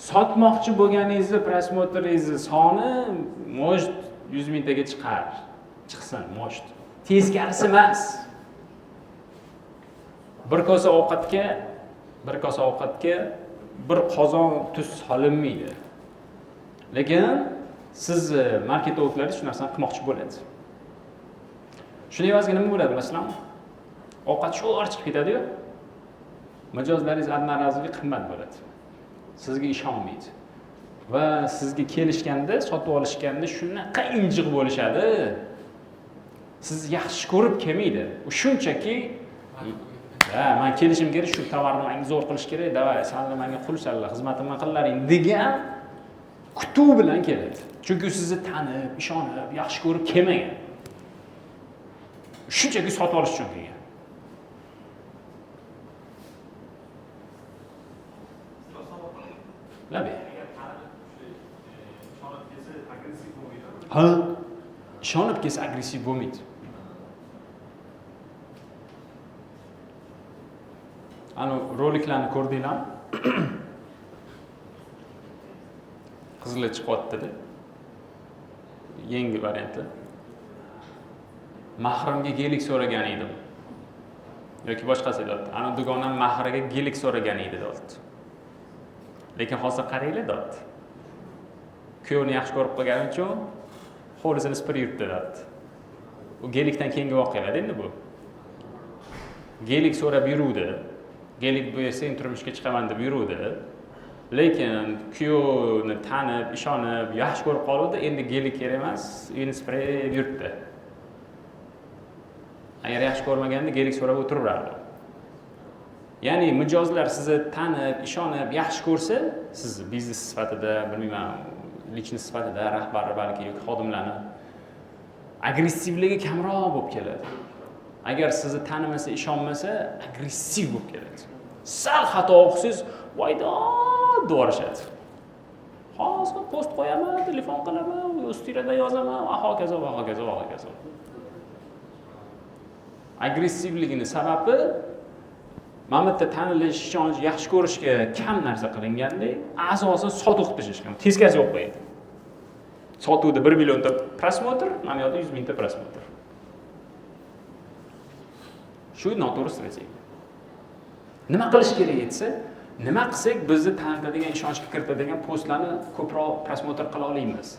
sotmoqchi bo'lganingizni prosmotringizni soni может 100 mingtaga chiqsin, может. Teskarisi emas. Bir kosa ovqatga bir qozon tuz solinmaydi. Lekin siz marketologlar shu narsani qilmoqchi bo'ladi. Shuning evaziga nima bo'ladi bilasizlarmi? Ovqat sho'r chiqib ketadi-yu. Mijozlaringiz adnaraziga qimmat bo'ladi. Sizga ishonmaydi. Va sizga kelishganda, sotib olishganda shunaqa injiq bo'lishadi. Siz yaxshi ko'rib kelmaydi. U shunchaki Ha, men kelishim kerak, shu tovarni menga zo'r qilish kerak, davay, salla menga qul salla, xizmatimni qillaring degan kutuv bilan keladi. Chunki sizni tanib, ishonib, yaxshi ko'rib kelmagan. Shunchaki sotib olish uchun kelgan. Labi. Ha, ishonib kelsa agressiv bo'lmaydi. Ana roliklarni ko'rdinglarmi? Qizili chiqyapti-da. Yangi varianti. Mahrimga gelik so'ragan edim. Yoki boshqasi deyapti. Ana dugonam mahriga gelik so'ragan edi deyapti. Lekin hozir qaranglar deyapti. Kuyovni yaxshi ko'rib qolgani uchun qo'lisini sipir yurtdi deyapti. U gelikdan keyingi voqealar endi bu. Gelik so'rab yuruvdi. Gelik bo'lsa turmushga chiqaman deb yuruvdi. Lekin kuyovni tanib, ishonib, yaxshi ko'rib qoldi, endi gelik kerak emas, uyini sipirib yurtdi. Agar yaxshi ko'rmaganda gelik so'rab o'tiraveradi. Ya'ni mijozlar sizni tanib, ishonib, yaxshi ko'rsa, siz biznes sifatida, bilmayman, lichni sifatida rahbar balki yoki xodimlarni agressivligi kamroq bo'lib keladi. Agar sizni tanimasa, ishonmasa, agressiv bo'lib keladi. Sal xato qilsangiz, voydo dorishadi. Hozir post qo'yaman, telefon qilaman, ustirada yozaman, va hokazo, va hokazo, va hokazo. Agressivligini sababi mana bu yerda tanilish, ishonch, yaxshi ko'rishga kam narsa qilingandek, asosan sotuv qilishgan. Teskasi yo'q qo'yadi. Sotuvda 1 millionta prosmotr, mana yoqda 100 mingta prosmotr. Shu noto'g'ri strategiya. Nima qilish kerak etsa, nima qilsak bizni tanitadigan, ishonchga kiritadigan postlarni ko'proq prosmotr qila olamiz.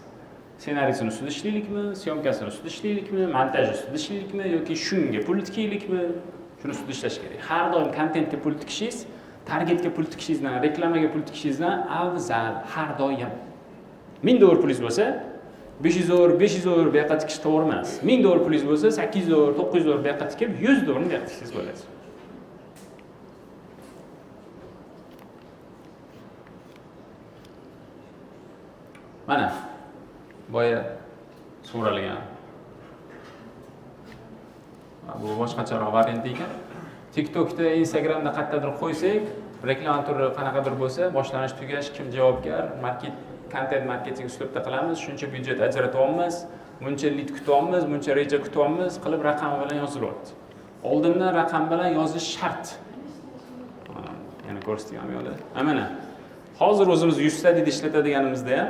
Ssenariysini ustida ishlaylikmi, syomkasini ustida ishlaylikmi, montaj ustida ishlaylikmi yoki shunga pul tikaylikmi? Shuni ustida ishlash kerak. Har doim kontentga pul tikishingiz, targetga pul tikishingizdan, reklamaga pul tikishingizdan afzal har doim. 1000 dollar pulingiz bo'lsa, 500 dollar bu yoqqa tikish to'g'ri emas. 1000 dollar pulingiz bo'lsa, 800 dollar, 900 dollar bu yoqqa tikib, 100 dollarni bu yoqqa tiksangiz bo'ladi. Mana boya so'ralgan. Bu boshqacharoq variant ekan. TikTokda, Instagramda qayerdadir qo'ysak, reklama turi qanaqadir bo'lsa, boshlanish tugash kim javobgar, content marketing uslubida qilamiz, shuncha byudjet ajratyapmiz, buncha lead kutyapmiz, buncha reja kutyapmiz, qilib raqam bilan yozilyapti. Oldindan raqam bilan yozish shart. Yana ko'rsatganman yo'li. Mana hozir o'zimiz 100 ta deb ishlatadiganimizda ham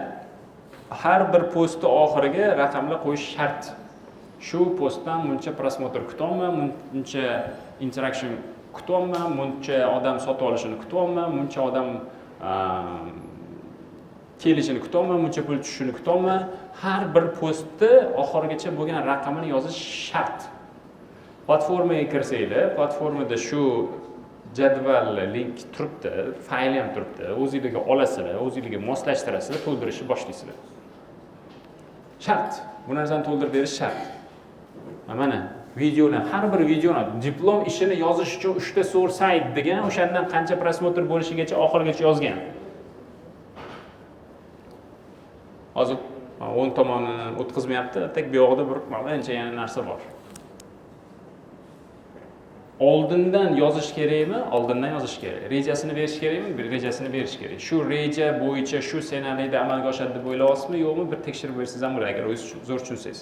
har bir postni oxiriga raqamlar qo'yish shart. Shu postdan buncha prosmotr kutyapman, buncha interaction kutyapman, buncha odam sotib olishini kutyapman, buncha odam kelishini kutyapman, buncha pul tushishini kutyapman. Har bir postni oxirigacha bo'lgan raqamini yozish shart. Platformaga kirsanglar, platformada shu jadval link turibdi, fayl ham turibdi. O'zingizga olasizlar, o'zingizga moslashtirasizlar, to'ldirishni boshlaysizlar. Shart. Bu narsani to'ldirib berish shart. Mana videoni, har bir videoni diplom ishini yozish uchun 3 ta source site degan, o'shandan qancha prosmotr bo'lishigacha oxirigacha yozgan. Hozir 10 tomonini o'tkazmayapti, tek bu yoqda bir ancha yana narsa bor. Oldindan yozish kerakmi? Oldindan yozish kerak. Rejasini berish kerakmi? Bir rejasini berish kerak. Shu reja bo'yicha shu ssenariyda amalga oshadi deb o'ylayapsizmi, yo'qmi? Bir tekshirib bersangiz ham bo'ladi, agar o'zingiz zo'r tushunsangiz.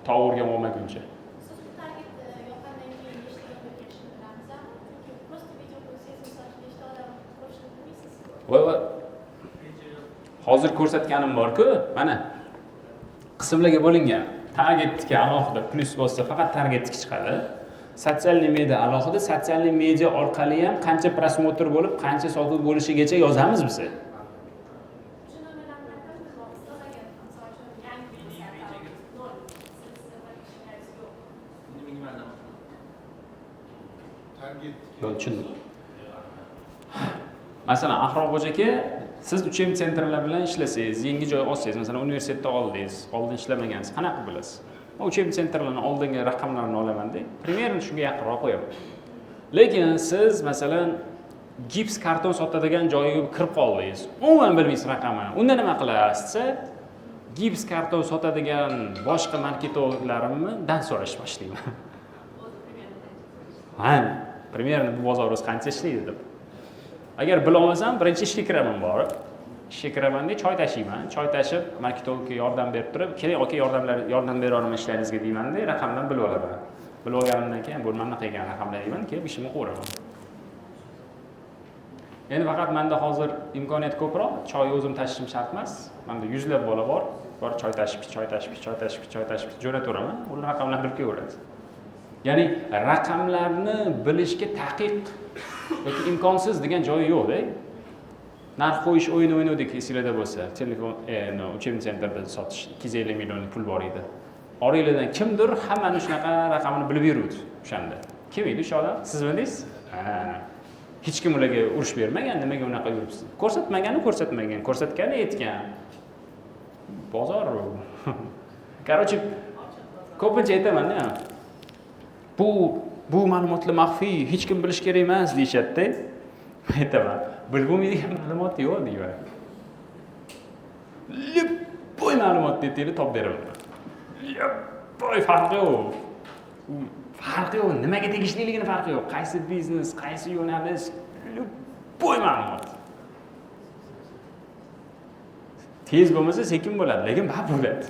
To'g'riga bo'lmaguncha. Voy. Hozir ko'rsatganim bor-ku, mana qismlarga bo'lingan. Targetga alohida plus bo'lsa, faqat targetga chiqadi. Sotsial media alohida, sotsial media orqali ham qancha prosmotr bo'lib, qancha sotuv bo'lishigacha yozamiz biz. Tushundim. Masalan, Ahrobo'j aka, siz 3M sentrlar bilan ishlasangiz, yangi joy olsangiz, masalan, universitetda oldingiz, oldin ishlamagansiz, qanaqa bilasiz? uchinchi sentrlarni oldingi raqamlarni olaman-da, примерно shunga yaqinroq qo'yaman. Lekin siz masalan gips karton sotadigan joyga kirib qoldingiz. Umuman bilmaysiz raqamini. Unda nima qilasiz? Gips karton sotadigan boshqa marketologlarimdan so'rash boshlayman. Ha, примерно bu bozor o'zi qancha ishlaydi deb. Agar bila olmasam, birinchi ishga kiraman borib. Ishga kiramanda choy tashiyman. Choy tashib, marketologga yordam berib turib, keling aka yordam bera olaman ishlaringizga deymanda, raqamdan bilib olaman. Bilib olganimdan keyin bo'lmamni qilgan raqamlar deyman, keyin ishimni qilaman. Endi faqat menda hozir imkoniyat ko'proq, choy o'zim tashishim shart emas. Menda yuzlab bola bor choy tashib jo'nataveraman. Ular raqamlarni bilib kelaveradi. Ya'ni raqamlarni bilishga taqiq yoki imkonsiz degan joyi yo'q-da. Narx qo'yish o'yini o'ynadik esingizda bo'lsa, telefon, uchinchi sentrda sotish 250 million pul bor edi. Oranglardan kimdir hammani shunaqa raqamini bilib yuruvdi o'shanda. Kim edi o'sha odam? Siz bildingiz? Hech kim ularga urush bermagan, nimaga unaqa yuribsiz? Ko'rsatmagan, ko'rsatgani aytgan. Bozor. Короче, ko'pincha aytaman-da. Bu ma'lumotlar maxfiy, hech kim bilish kerak emas deyshadi-da. Aytaman. Bilib bo'lmaydigan ma'lumot yo'q deyman. Boy ma'lumot deytinglar top beraman. Boy farqi yo'q. Farqi yo'q, nimaga tegishliligini farqi yo'q. Qaysi biznes, qaysi yo'nalish, boy ma'lumot. Tez bo'lmasa sekin bo'ladi, lekin bab bo'ladi.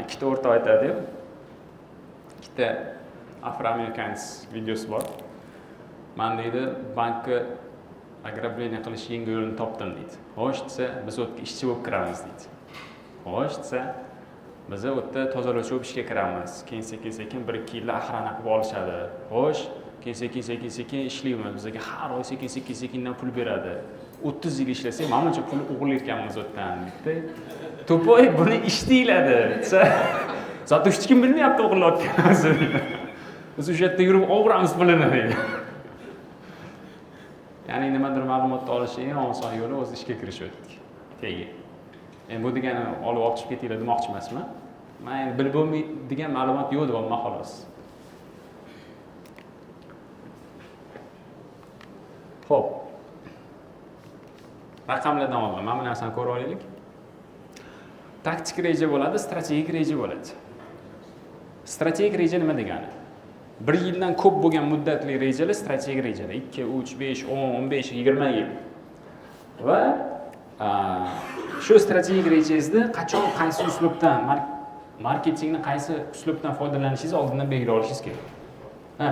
Ikkita o'rta aytadi-yu. Ikkita Afro-Amerikans videosi bor. Men deydi, bankka ограбление qilish yengil yo'lini topdim deydi. Xo'sh desa, biz o'tga ishchi bo'lib kiramiz deydi. Xo'sh desa, biz o'tda tozalovchi bo'lib ishga kiramiz. Keyin sekin-sekin 1-2 yilda axrana qilib olishadi. Xo'sh, keyin sekin ishlaymiz. Bizga har oy sekin-sekindan pul beradi. 30 yil ishlasak, mana buncha pul o'g'irlayotganmiz o'tdan deydi. To'poy buni ish deyiladi. Zotda hech kim bilmayapti o'g'irlayotganimizni. Biz o'sha yerda yurib o'g'iramiz pulini deydi. Ya'ni nimadir ma'lumotni olish eng oson yo'li o'z ishga kirish o'tdik. Tegi. Endi bu degani olib chiqib ketinglar demoqchi emasman. Men endi bilib bo'lmaydigan ma'lumot yo'q deyapman xolos. Xo'p. Raqamlardan olaman. Mana bu narsani ko'rib olaylik. Taktik reja bo'ladi, strategik reja bo'ladi. Strategik reja nima degani? 1 yildan ko'p bo'lgan muddatli rejalar strategik rejalar. 2, 3, 5, 10, 15, 20 yil. Va shu strategik rejangizda qachon qaysi uslubdan, marketingni qaysi uslubdan foydalanishingiz oldindan belgilab olishingiz kerak. Ha,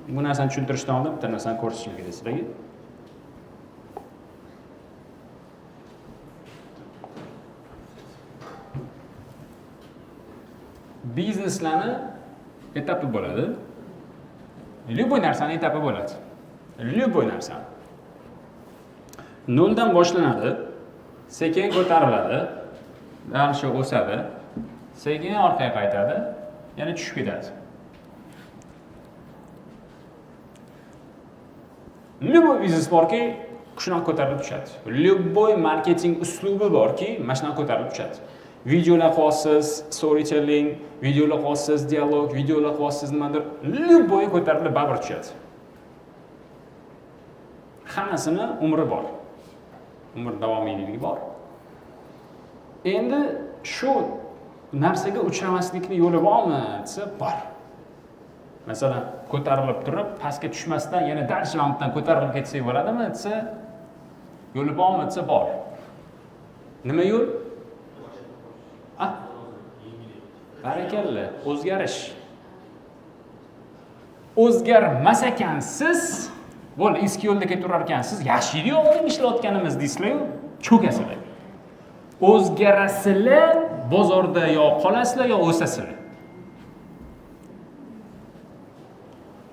bu narsani tushuntirishdan oldin bitta narsani ko'rsatishim kerak sizlarga. Bizneslarni etapi bo'ladi. Любой narsani etapi bo'ladi. Любой narsa. Noldan boshlanadi, sekin ko'tariladi, daraxtga o'sadi, sekin orqaga qaytadi, yana tushib ketadi. Любой biznes borki, shunaqa ko'tarilib tushadi. Любой marketing uslubi borki, mana shunaqa ko'tarilib tushadi. Videolar qo'yasiz, storytelling, videolar qo'yasiz, dialog, videolar qo'yasiz nimadir, любой ko'tarilib baribir tushadi. Hammasini umri bor. Umr davomiyligi bor. Endi shu narsaga uchramaslikning yo'li bormi desa, bor. Masalan, ko'tarilib turib, pastga tushmasdan yana darshlamdan ko'tarilib ketsak bo'ladimi desa, yo'li bormi desa, bor. Nima yo'l? Barakalla, o'zgarish. O'zgarmas ekansiz, bo'ldi, eski yo'lda ketaverar ekansiz, yaxshi edi oldin ishlayotganimiz deysizlar-ku, cho'kasizlar. O'zgarasizlar, bozorda yo qolasizlar yo o'sasizlar.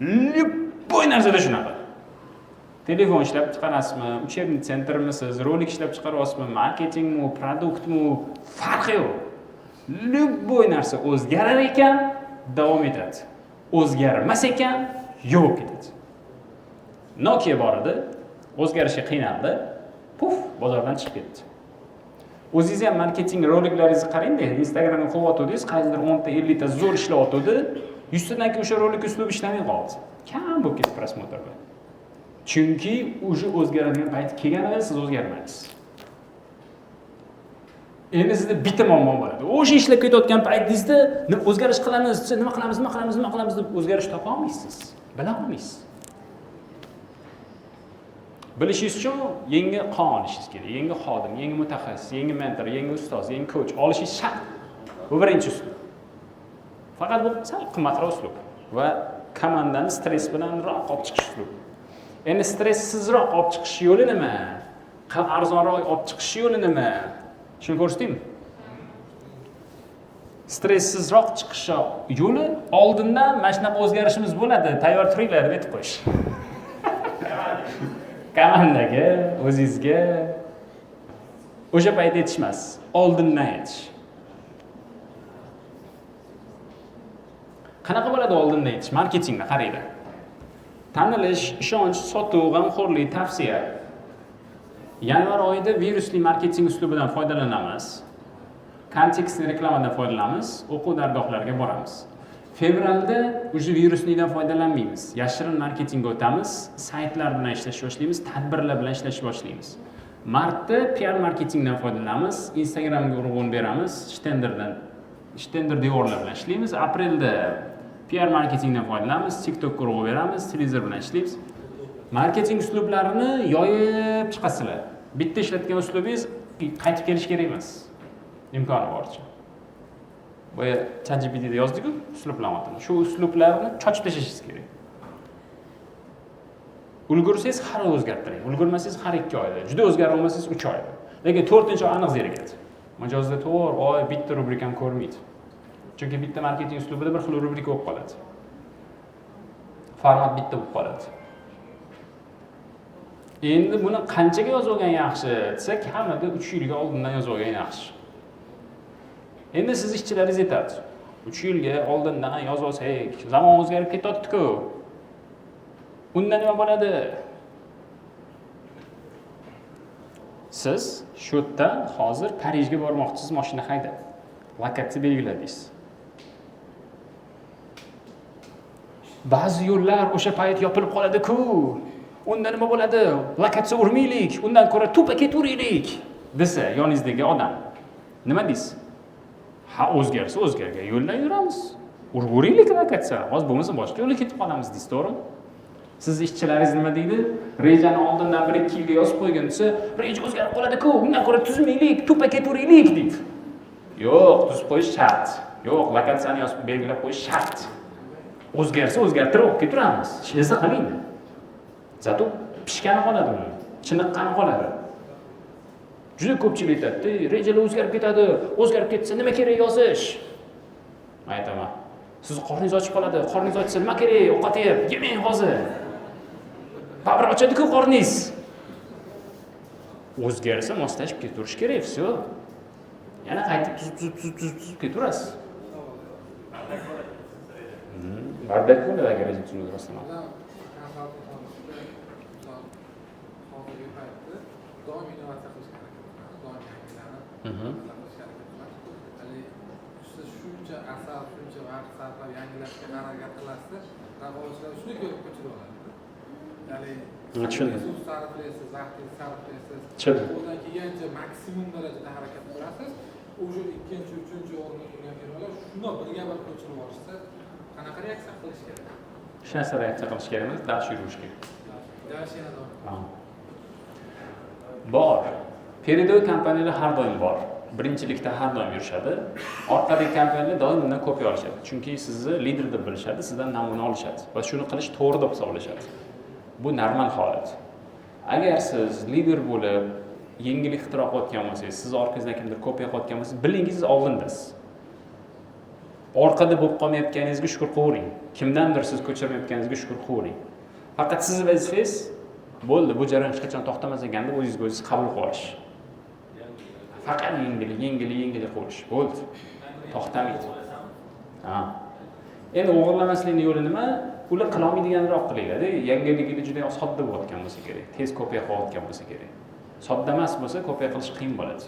Любой narsada shunaqa. Telefon ishlab chiqarasizmi, uchebni sentrmisiz, rolik ishlab chiqaryapsizmi, marketingmi, produktmi, farqi yo'q. Любой narsa o'zgarar ekan, davom etadi. O'zgarmas ekan, yo'q ketadi. Nokia bor edi, o'zgarishga qiynaldi, puf, bozordan chiqib ketdi. O'zingiz ham marketing roliklaringizni qarang-da, Instagramga qo'yyotdingiz, qaysidir 10 ta 50 ta zo'r ishlayotdi, 100 tadan keyin o'sha rolik uslubi ishlamay qoldi. Kam bo'lib ketdi prosmotrlar. Chunki o'sha o'zgaradigan payt kelganida siz o'zgarmadingiz. Endi sizda bitta muammo bo'ladi. O'sha ishlab ketayotgan paytingizda o'zgarish qilamiz, nima qilamiz deb o'zgarish topa olmaysiz. Bila olmaysiz. Bilishingiz uchun yangi qon olishingiz kerak, yangi xodim, yangi mutaxassis, yangi mentor, yangi ustoz, yangi coach olishingiz shart. Bu birinchi uslub. Faqat bu sal qimmatroq uslub va komandani stress bilan roq olib chiqish uslubi. Endi stressizroq olib chiqish yo'li nima? Arzonroq olib chiqish yo'li nima? Shuni ko'rsataymi? Stressizroq chiqish yo'li oldindan mana shunaqa o'zgarishimiz bo'ladi, tayyor turinglar deb aytib qo'yish. Komandaga, o'zingizga o'sha payt aytishmas, oldindan aytish. Qanaqa bo'ladi oldindan aytish? Marketingda qaranglar. Tanilish, ishonch, sotuv, g'amxo'rlik, tavsiya. Yanvar oyida virusli marketing uslubidan foydalanamiz. Kontekstli reklamadan foydalanamiz, o'quv dargohlariga boramiz. Fevralda o'sha viruslidan foydalanmaymiz. Yashirin marketingga o'tamiz, saytlar bilan ishlashni boshlaymiz, tadbirlar bilan ishlashni boshlaymiz. Martda PR marketingdan foydalanamiz, Instagramga urg'un beramiz, Stender devorlar bilan ishlaymiz. Aprelda PR marketingdan foydalanamiz, TikTok urg'u beramiz, televizor bilan ishlaymiz. Marketing uslublarini yoyib chiqasizlar. Bitta ishlatgan uslubingiz qaytib kelish kerak emas. Imkoni boricha. Bu ChatGPT'da yozdik-ku, uslublarni. Shu uslublarni chochib tashlashingiz kerak. Ulgursangiz har oy o'zgartiring. Ulgurmasangiz har 2 oyda. Juda o'zgara olmasangiz 3 oyda. Lekin 4-oy aniq zerikadi. Majozda to'g'ri oy bitta rubrikani ko'rmaydi. Chunki bitta marketing uslubida bir xil rubrika bo'lib qoladi. Format bitta bo'lib qoladi. Endi buni qanchaga yozib olgan yaxshi desa, kamida 3 yilga oldindan yozib olgan yaxshi. Endi siz ishchilaringiz aytadi. 3 yilga oldindan yozib olsak, zamon o'zgarib ketyapti-ku. Undan nima bo'ladi? Siz shu yerdan hozir Parijga bormoqchisiz, mashina haydab. Lokatsiya belgiladingiz. Ba'zi yo'llar o'sha payt yopilib qoladi-ku. Unda nima bo'ladi? Lokatsiya urmaylik, undan ko'ra tupa ketaveraylik desa, yoningizdagi odam. Nima deysiz? Ha, o'zgarsa o'zgargan yo'ldan yuramiz. Urg'uraylik lokatsiya. Hozir bo'lmasa boshqa yo'lga ketib qolamiz deysiz, to'g'rimi? Siz ishchilaringiz nima deydi? Rejani oldindan 1-2 yilga yozib qo'ygan desa, reja o'zgarib qoladi-ku, undan ko'ra tuzmaylik, tupa ketaveraylik deydi. Yo'q, tuzib qo'yish shart. Yo'q, lokatsiyani yozib belgilab qo'yish shart. O'zgarsa o'zgartirib olib keturamiz. Ishlaysa qiling. Zato pishgani qoladi uni, chiniqqani qoladi. Juda ko'pchilik aytadi, rejalar o'zgarib ketadi, o'zgarib ketsa nima kerak yozish? Men aytaman, siz qorningiz ochib qoladi, qorningiz ochsa nima kerak? Ovqat yeb, yemang hozir. Baribir ochadi-ku qorningiz. O'zgarsa moslashib ketirish kerak, всё. Yana qaytib tuzib ketaverasiz. Bardak bo'ladi agar reja tuzilmasdan. Doim innovatsiya qilishga harakat qilamiz, doim yangilarni siz shuncha asar, shuncha vaqt sarflab yangilashga harakat qilasiz, raqobatchilar shuni ko'rib ko'chirib oladi. Ya'ni tushundim. Sarflaysiz, vaqtingizni sarflaysiz, Tushundim. qo'ldan kelgancha maksimum darajada harakat qilasiz. O'sha 2-3 o'ringa turgan firmalar shuni birga-bir ko'chirib olishsa, qanaqa reaksiya qilish kerak? Shu narsa reaksiya qilish kerak emas, dars yurish kerak. Dars yana bor. Peridoy kompaniyalar har doim bor. Birinchilikda har doim yurishadi. Orqadagi kompaniyalar doim undan kopiya olishadi. Chunki sizni lider deb bilishadi, sizdan namuna olishadi va shuni qilish to'g'ri deb hisoblashadi. Bu normal holat. Agar siz lider bo'lib, yangilik ixtiro qilayotgan bo'lsangiz, siz orqangizdan kimdir kopiya qilayotgan bo'lsa, bilingiz oldindasiz. Orqada bo'lib qolmayotganingizga shukr qiling. Kimdandir siz ko'chirmayotganingizga shukr qiling. Faqat sizning vazifangiz bo'ldi, bu jarayon hech qachon to'xtamas ekan deb o'zingiz qabul qilib olish. Faqat yangilik qilish. Bo'ldi. To'xtamaydi. Ha. Endi o'g'irlamaslikning yo'li nima? Ular qila olmaydiganroq qilinglar-da. Yangiligida juda sodda bo'layotgan bo'lsa kerak. Tez kopiya qilayotgan bo'lsa kerak. Sodda emas bo'lsa kopiya qilish qiyin bo'ladi.